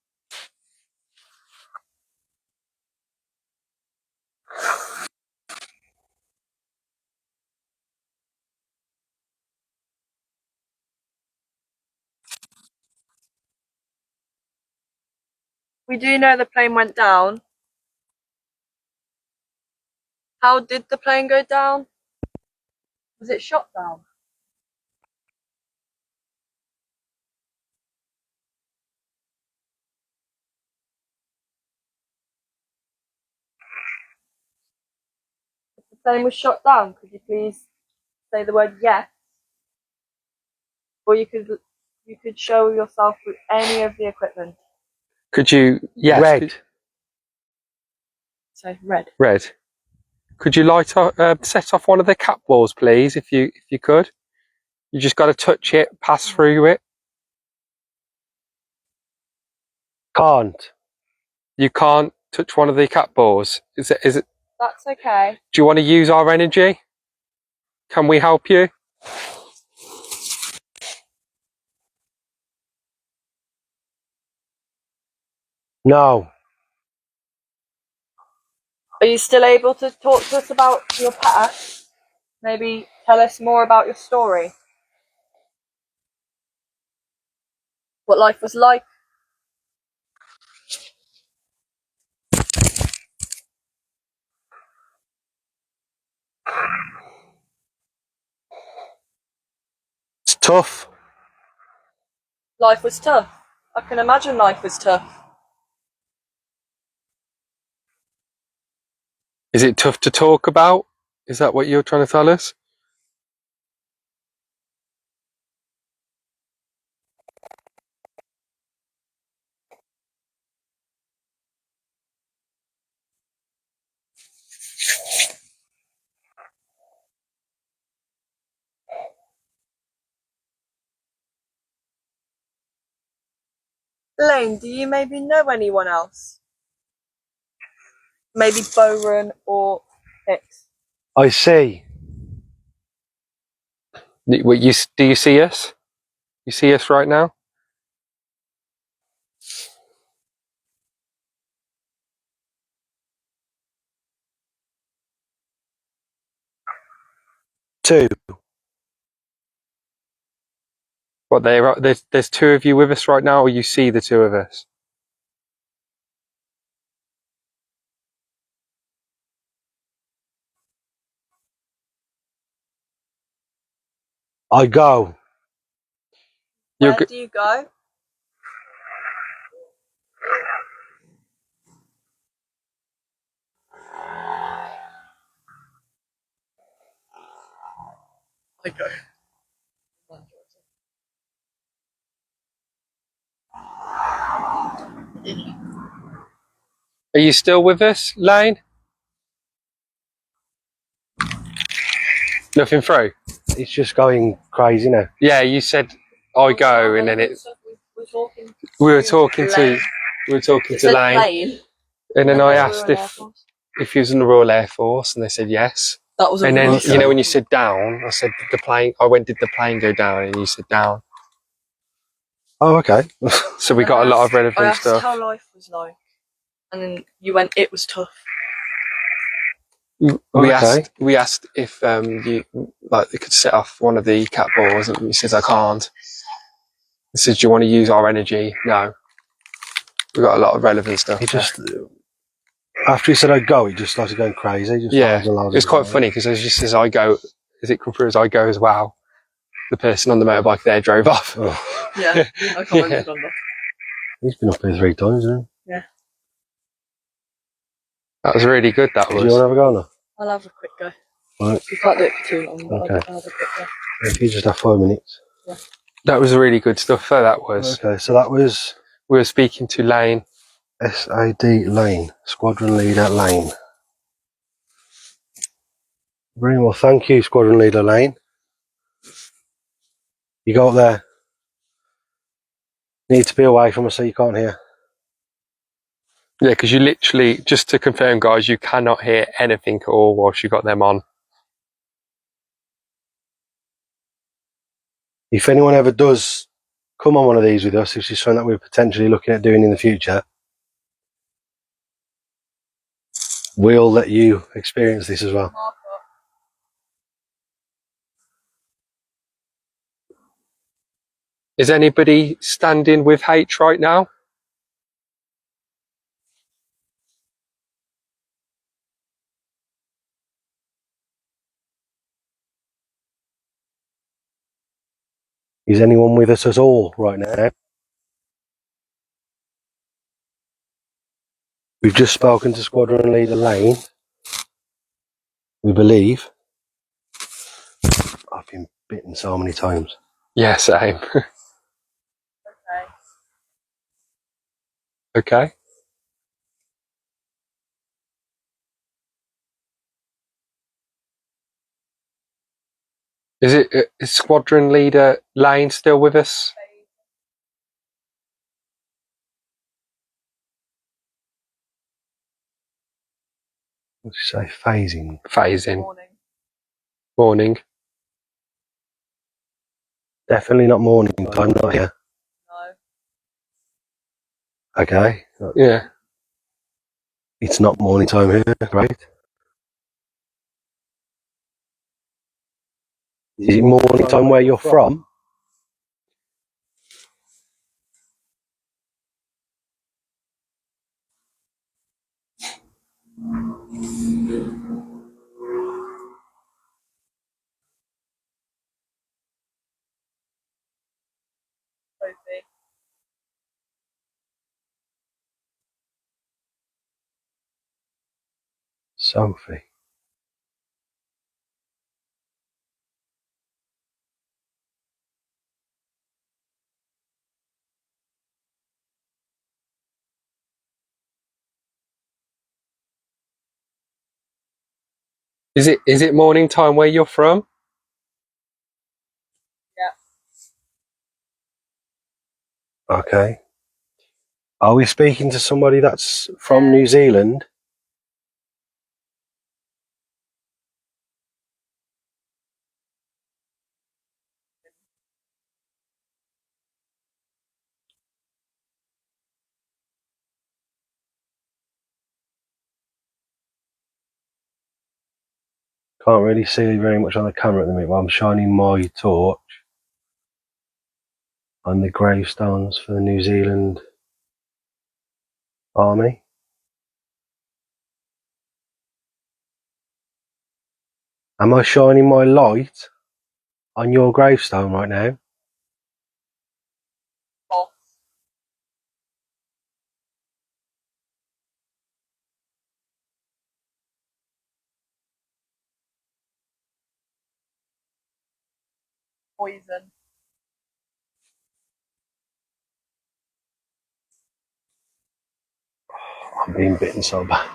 We do know the plane went down. How did the plane go down? Was it shot down? If the plane was shot down, could you please say the word yes? Or you could show yourself with any of the equipment. Could you? Yes. Red. So red. Red. Could you set off one of the cat balls, please, if you could? You just got to touch it, pass through it. Can't. You can't touch one of the cat balls. Is it? That's okay. Do you want to use our energy? Can we help you? No. Are you still able to talk to us about your past? Maybe tell us more about your story. What life was like. It's tough. Life was tough. I can imagine life was tough. Is it tough to talk about? Is that what you're trying to tell us? Lane, do you maybe know anyone else? Maybe Byron or Hicks? I see. Do you see us? You see us right now? two. What, there's two of you with us right now, or you see the two of us? I go. Where do you go? I go. Are you still with us, Lane? Nothing through? It's just going crazy now. Yeah, you said I go, and then it. We were talking to Lane, and then I asked if he was in the Royal Air Force, and they said yes. That was a And then Russian. you know when you said down, I said did the plane. I went, did the plane go down? And you said down. Oh, okay. So we got a lot of I relevant asked stuff. how life was like, and then you went, it was tough. We Okay. asked if you like they could set off one of the cat balls, and he says I can't. He says, do you want to use our energy? No. We got a lot of relevant stuff. He just, after he said I'd go, he just started going crazy. Just Yeah, loads and loads it's of quite funny because as just as I go, as it come through as I go as well, the person on the motorbike there drove off. Oh, Yeah, I commented on that. he's been up here 3 times, hasn't Yeah. That was really good. That he? Do you want was. to have a go now? I'll have a quick go. Right. You can't do it for too long, but Okay. I'll have a quick go. If you just have 5 minutes. That was really good stuff. That was. Okay, so that was We were speaking to Lane. SAD Lane, Squadron Leader Lane. Very well, thank you, Squadron Leader Lane. You go up there. Need to be away from us so you can't hear. Yeah, because you literally, just to confirm, guys, you cannot hear anything at all whilst you got them on. If anyone ever does come on one of these with us, which is something that we're potentially looking at doing in the future, we'll let you experience this as well. Is anybody standing with H right now? Is anyone with us at all right now? We've just spoken to Squadron Leader Lane. We believe. I've been bitten so many times. Yeah, same. Okay. Okay. Is Squadron Leader Lane still with us? What did you say? Phasing. Phasing. Morning. Morning. Definitely not morning time, not here. No. Okay. Yeah. It's not morning time here. Great. Is it morning time where you're from? Sophie. Sophie. Is it morning time where you're from? Okay. Are we speaking to somebody that's from New Zealand? Can't really see very much on the camera at the minute, but I'm shining my torch on the gravestones for the New Zealand Army. Am I shining my light on your gravestone right now? False. Poison. I'm being bitten so bad.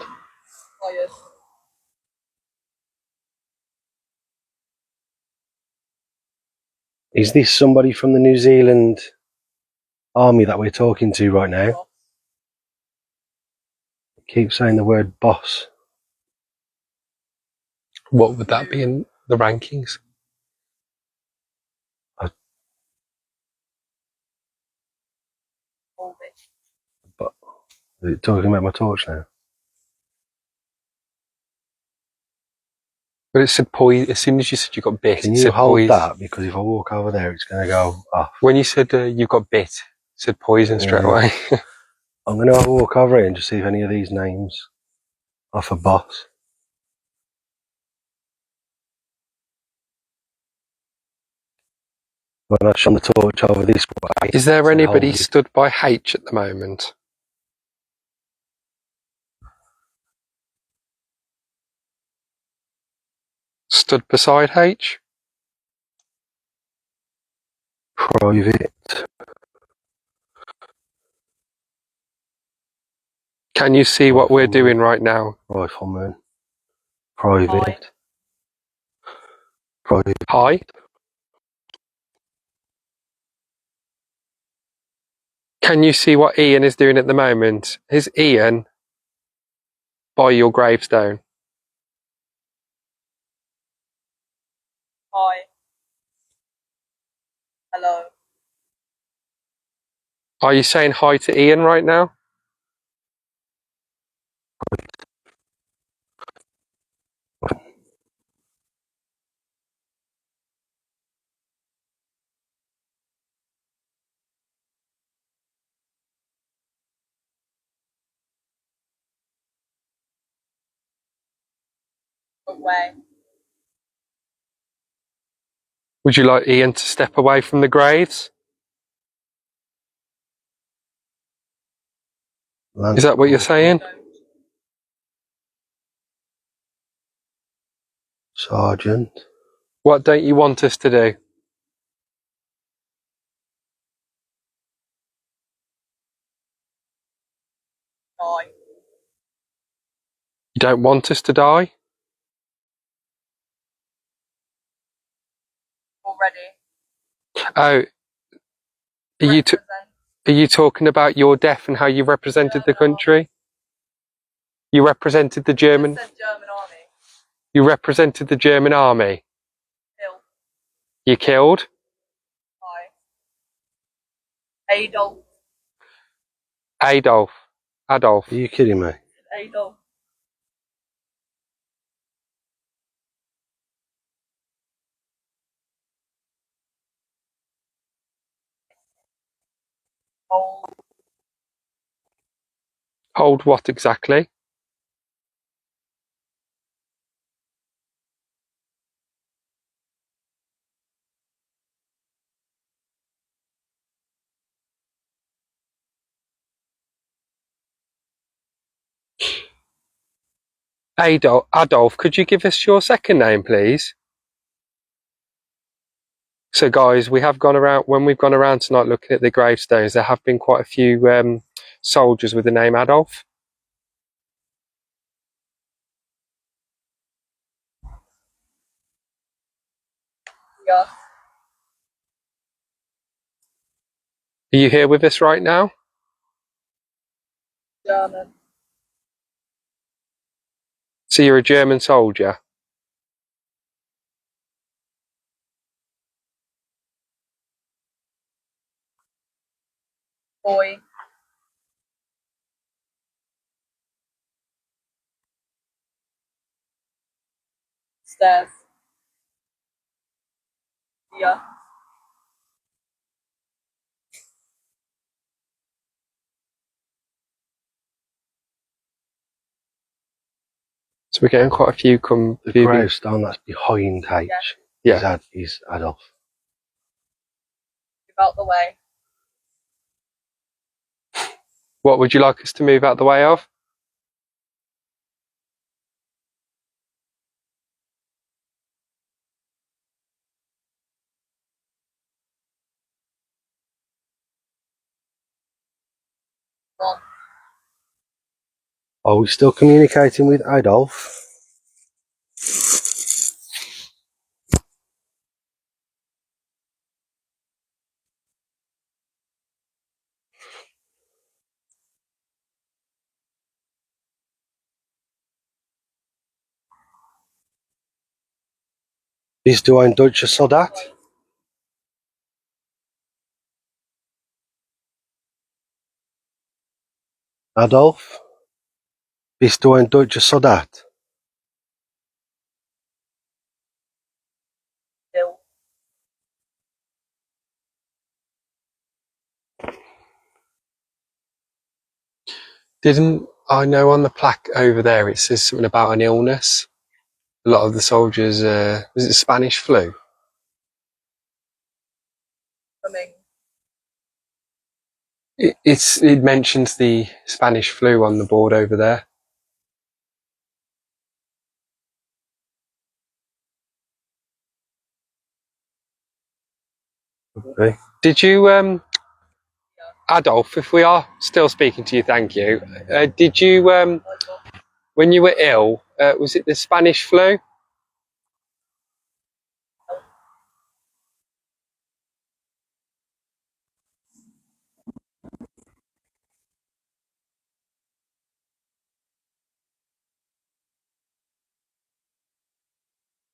Fire. Is this somebody from the New Zealand Army that we're talking to right now? False. Keep saying the word boss. What would that be in the rankings? Hold it. But is it talking about my torch now? But it said poison. As soon as you said you got bit, Can it you said hold poison. that? Because if I walk over there, it's going to go off. When you said you got bit, it said poison straight Yeah. away. I'm going to have a walk over here and just see if any of these names are for boss. When I shone the torch over this way. Is there so anybody hold it. stood by H at the moment? Stood beside H? Private. Can you see what we're doing right now? Rifleman. Private. Private. Hi? Can you see what Ian is doing at the moment? Is Ian by your gravestone? Hi. Hello. Are you saying hi to Ian right now? Away. Would you like Ian to step away from the graves? Is that what you're saying? Sergeant. What don't you want us to do? Die. You don't want us to die? Already. Oh, Represent. are you talking about your death and how you represented the country? You represented the German. Just said German army. You represented the German army. Kill. You killed Hi. Adolf. Adolf. Are you kidding me? Adolf. Hold. Hold what exactly? Adolf, could you give us your second name, please? So, guys, we have gone around, when we've gone around tonight looking at the gravestones, there have been quite a few soldiers with the name Adolf. Yeah. Are you here with us right now? German. So you're a German soldier. Boy. Stairs. Yeah. So we're getting quite a few come. The gravestone that's behind H Yeah. is Adolf. Move out the way. What would you like us to move out the way of? One. Are we still communicating with Adolf? Bist du ein deutscher Soldat? Adolf? Bist du ein deutscher Soldat? Still. Didn't I know on the plaque over there it says something about an illness? A lot of the soldiers, was it Spanish flu? Coming. It mentions the Spanish flu on the board over there. Okay. Did you, Adolf, if we are still speaking to you, thank you. Did you, when you were ill, was it the Spanish flu?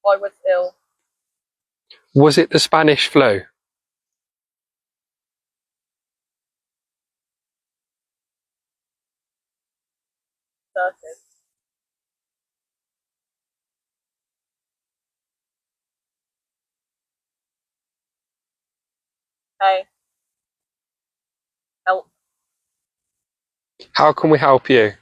I was ill. Was it the Spanish flu? Certain. Hey. Help. How can we help you?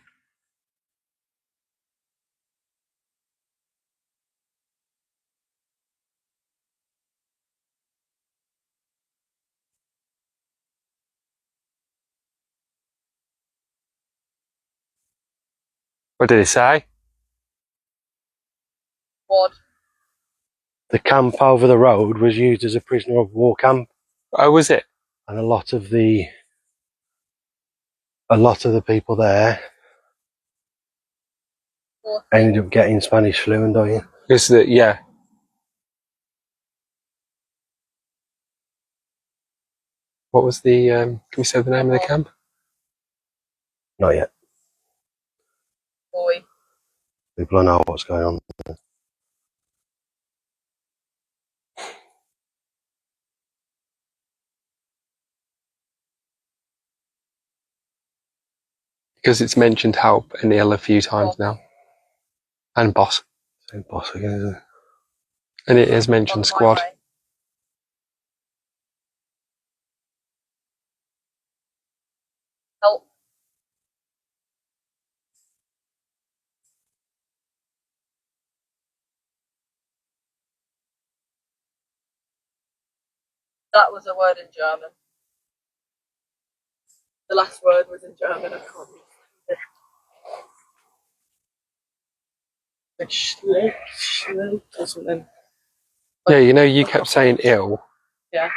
What did it say? Quad. The camp over the road was used as a prisoner of war camp, Oh, was it? and a lot of the people there ended up getting Spanish flu and dying. Is that, yeah. What was the, can we say the name of the camp? Not yet. Boy. People don't know what's going on. Because it's mentioned help and ill a few times now. And boss. Same boss again, isn't it? And it is mentioned squad. Help. That was a word in German. The last word was in German. I can't read it. Like schlecht or something. Yeah, you know, you kept saying ill. Yeah.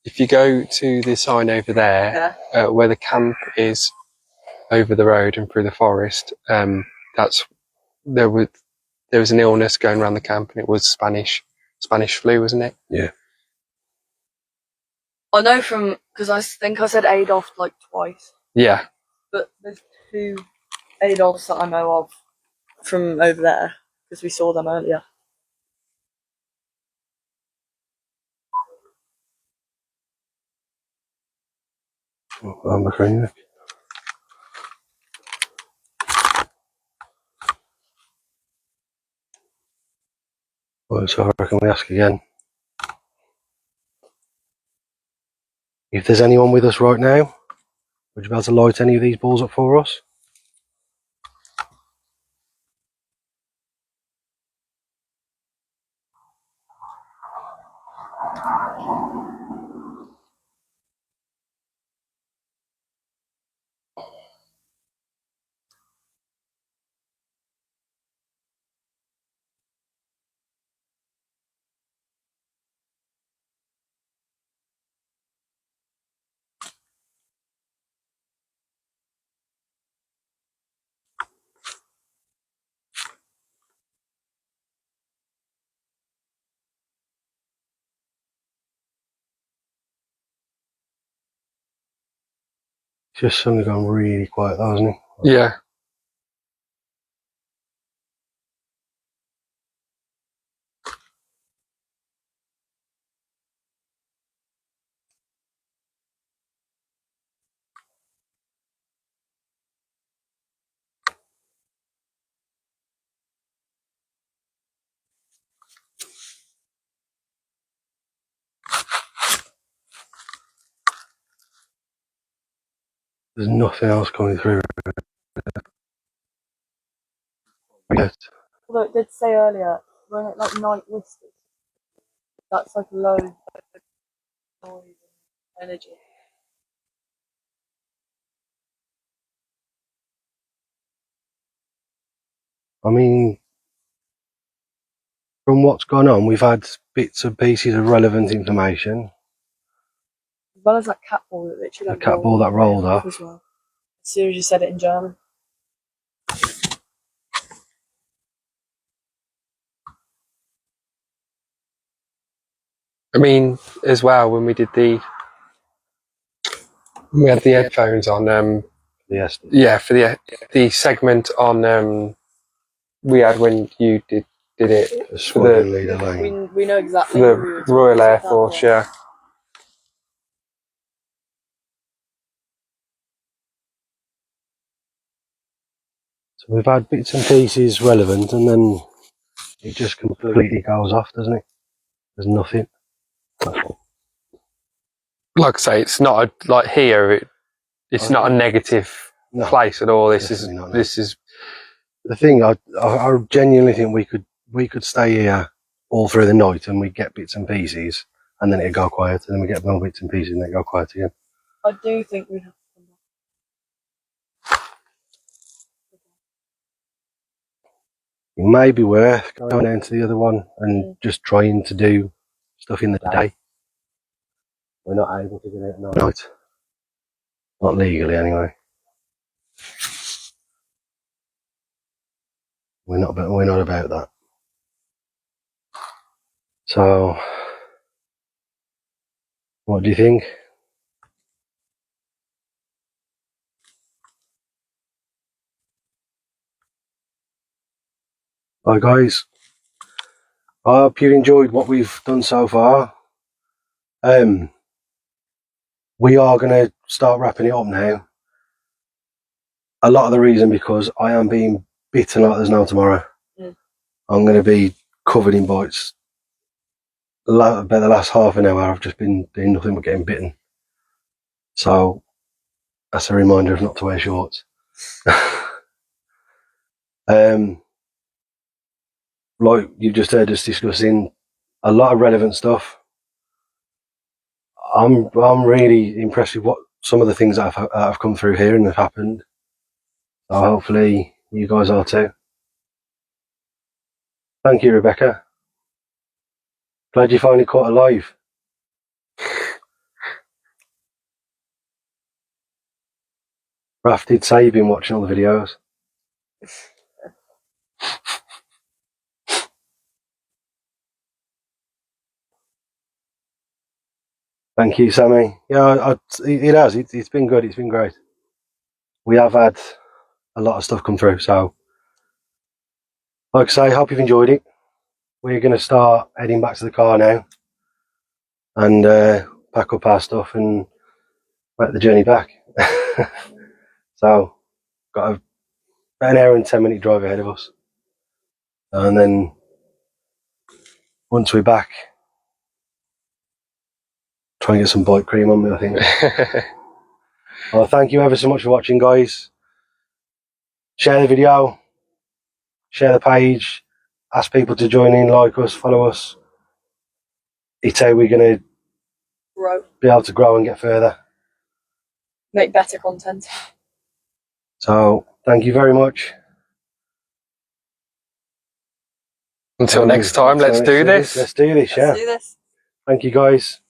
If you go to the sign over there, where the camp is over the road and through the forest, that's there was an illness going around the camp, and it was Spanish flu, wasn't it? Yeah. I know because I think I said Adolf like twice, Yeah. but there's two Adolfs that I know of from over there because we saw them earlier. I'm afraid. Well, so I reckon we ask again. If there's anyone with us right now, would you be able to light any of these balls up for us? Just suddenly gone really quiet, though, hasn't it? Yeah. There's nothing else coming through yet. Although it did say earlier, when it like night whispers, that's like low noise and energy. I mean, from what's gone on, we've had bits and pieces of relevant information. As well as that cat ball that literally like The cat ball that rolled off. as well. As soon as you said it in German. I mean, as well, when we had the headphones on, Yes. yeah, for the segment on, we had when you did it The for squadron the, leader lane. We know exactly for who we were the talking Royal Air about, Force, yeah. So we've had bits and pieces relevant, and then it just completely goes off, doesn't it? There's nothing. Like I say, it's not like here. It's not a negative place at all. This is not, no. this is The thing. I genuinely think we could stay here all through the night, and we get bits and pieces, and then it'd go quiet, and then we get more bits and pieces, and then it go quiet again. I do think we'd have to come back. It may be worth going down to the other one and just trying to do stuff in the day. We're not able to get out at night. Not legally, anyway. We're not about that. So, what do you think? Hi guys. I hope you enjoyed what we've done so far. We are going to start wrapping it up now. A lot of the reason because I am being bitten like there's no tomorrow. I'm going to be covered in bites. About the last half an hour I've just been doing nothing but getting bitten. So that's a reminder of not to wear shorts. Like you've just heard us discussing a lot of relevant stuff. I'm really impressed with what some of the things that have come through here and have happened. So hopefully you guys are too. Thank you, Rebecca. Glad you finally caught alive. Raf did say you've been watching all the videos. Thank you, Sammy. Yeah, it has. It's been good. It's been great. We have had a lot of stuff come through. So, like I say, hope you've enjoyed it. We're going to start heading back to the car now and pack up our stuff and make the journey back. So, got an hour and 10-minute drive ahead of us. And then once we're back. Try and get some bike cream on me, I think. Well, thank you ever so much for watching, guys. Share the video, share the page, ask people to join in, like us, follow us. It's how we're going to Grow. be able to grow and get further. Make better content. So, thank you very much. Until next time, let's do this. Let's do this, yeah. Let's do this. Thank you, guys.